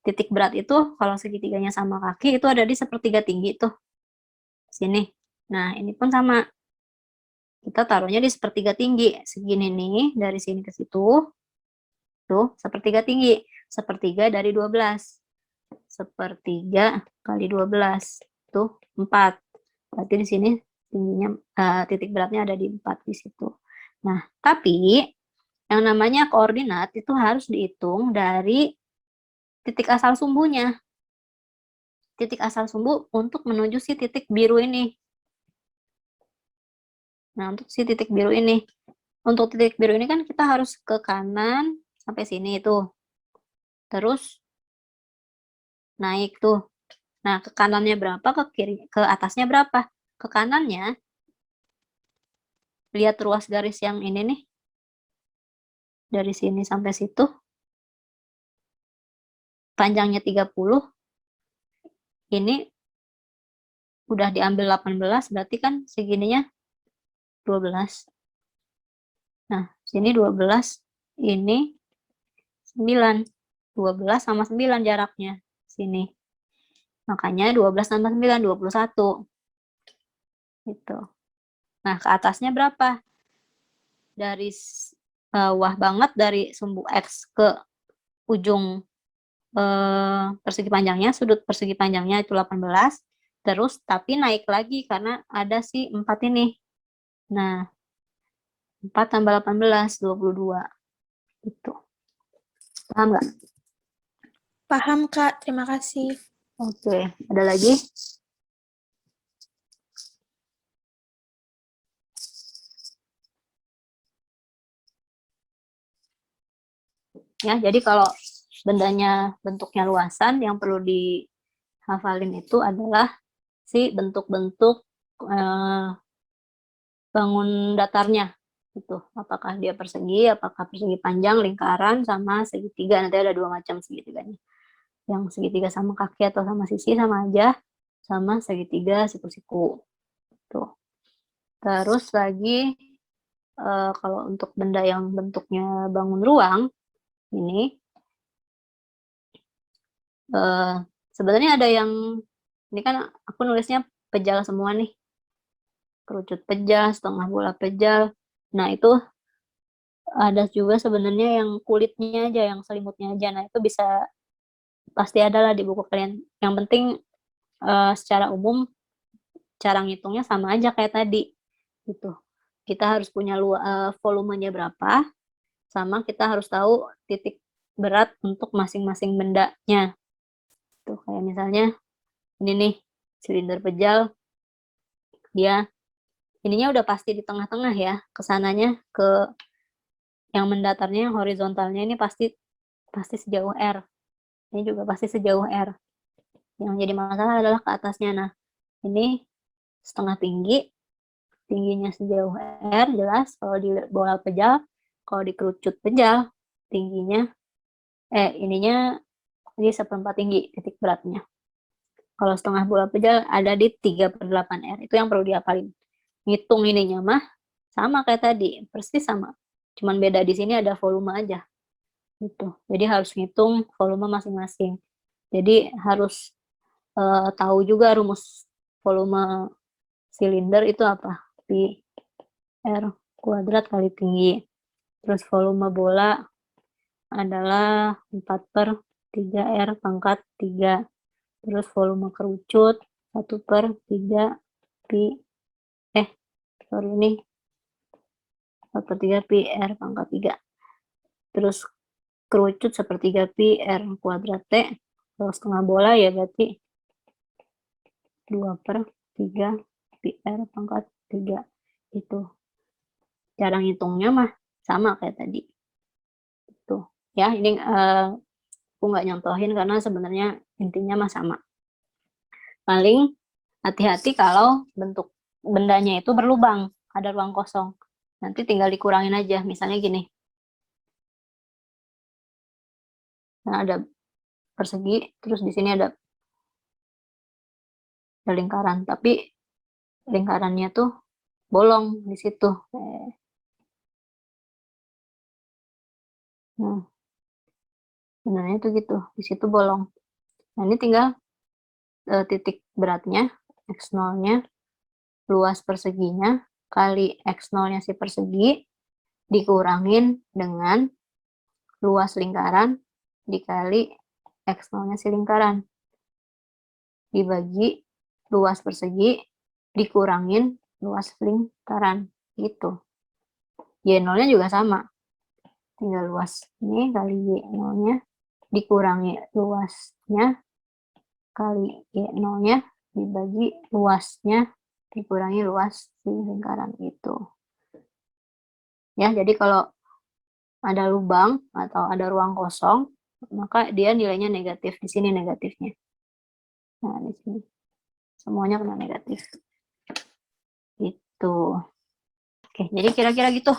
titik berat itu kalau segitiganya sama kaki itu ada di sepertiga tinggi tuh. Sini. Nah, ini pun sama. Kita taruhnya di sepertiga tinggi. Segini nih, dari sini ke situ. Tuh, sepertiga tinggi. Sepertiga dari 12. Sepertiga kali 12. Tuh, 4. Berarti di sini tingginya, titik beratnya ada di 4 di situ. Nah, tapi yang namanya koordinat itu harus dihitung dari titik asal sumbunya. Titik asal sumbu untuk menuju si titik biru ini. Nah, untuk si titik biru ini. Untuk titik biru ini kan kita harus ke kanan sampai sini tuh. Terus naik tuh. Nah, ke kanannya berapa, ke kiri, ke atasnya berapa? Ke kanannya, lihat ruas garis yang ini nih. Dari sini sampai situ. Panjangnya 30. Ini udah diambil 18, berarti kan segininya 12. Nah, sini 12, ini 9. 12 sama 9 jaraknya. Sini. Makanya 12 tambah 9, 21. Gitu. Nah, ke atasnya berapa? Dari bawah banget, dari sumbu X ke ujung persegi panjangnya, sudut persegi panjangnya itu 18. Terus, tapi naik lagi karena ada si 4 ini. Nah, 4 tambah 18, 22. Gitu. Paham nggak? Paham, Kak. Terima kasih. Oke, ada lagi? Ya, jadi kalau bendanya bentuknya luasan, yang perlu dihafalin itu adalah si bentuk-bentuk bangun datarnya. Gitu. Apakah dia persegi, apakah persegi panjang, lingkaran, sama segitiga. Nanti ada 2 macam segitiganya. Yang segitiga sama kaki atau sama sisi sama aja, sama segitiga siku-siku. Tuh. Terus lagi kalau untuk benda yang bentuknya bangun ruang, ini sebenarnya ada yang, ini kan aku nulisnya pejal semua nih. Kerucut pejal, setengah bola pejal. Nah, itu ada juga sebenarnya yang kulitnya aja, yang selimutnya aja. Nah, itu bisa pasti ada lah di buku kalian. Yang penting secara umum cara ngitungnya sama aja kayak tadi. Gitu. Kita harus punya volumenya berapa, sama kita harus tahu titik berat untuk masing-masing bendanya. Tuh, kayak misalnya ini nih, silinder pejal, dia ininya udah pasti di tengah-tengah ya, kesananya ke yang mendatarnya, yang horizontalnya ini pasti sejauh R. Ini juga pasti sejauh R. Yang jadi masalah adalah ke atasnya. Nah, ini setengah tinggi, tingginya sejauh R, jelas. Kalau di bola pejal, kalau di kerucut pejal, tingginya, ininya di 1/4 tinggi titik beratnya. Kalau setengah bola pejal ada di 3/8 R. Itu yang perlu dihafalin. Ngitung ininya mah sama kayak tadi, persis sama. Cuman beda di sini ada volume aja. Gitu. Jadi harus ngitung volume masing-masing. Jadi harus tahu juga rumus volume silinder itu apa? Pi R kuadrat kali tinggi. Terus volume bola adalah 4/3 R pangkat 3. Terus volume kerucut 1/3 pi ini 1/3 pi R pangkat 3. Terus kerucut 1/3 pi R kuadrat T. Kalau setengah bola ya berarti 2/3 pi R pangkat 3. Itu. Cara ngitungnya mah sama kayak tadi. Itu. Ya, ini aku nggak nyontohin karena sebenarnya intinya mah sama. Paling hati-hati kalau bentuk bendanya itu berlubang, ada ruang kosong. Nanti tinggal dikurangin aja, misalnya gini. Nah, ada persegi, terus di sini ada lingkaran, tapi lingkarannya tuh bolong di situ. Nah, sebenarnya tuh gitu, di situ bolong. Nah, ini tinggal titik beratnya, X0-nya, luas perseginya, kali X0-nya si persegi, dikurangin dengan luas lingkaran, dikali X0-nya si lingkaran. Dibagi luas persegi, dikurangin luas lingkaran. Gitu. Y0-nya juga sama. Tinggal luas ini kali Y0-nya, dikurangi luasnya, kali Y0-nya, dibagi luasnya, dikurangi luas si lingkaran itu. Ya, jadi kalau ada lubang atau ada ruang kosong, maka dia nilainya negatif. Di sini negatifnya. Nah, di sini. Semuanya kena negatif. Gitu. Oke, jadi kira-kira gitu.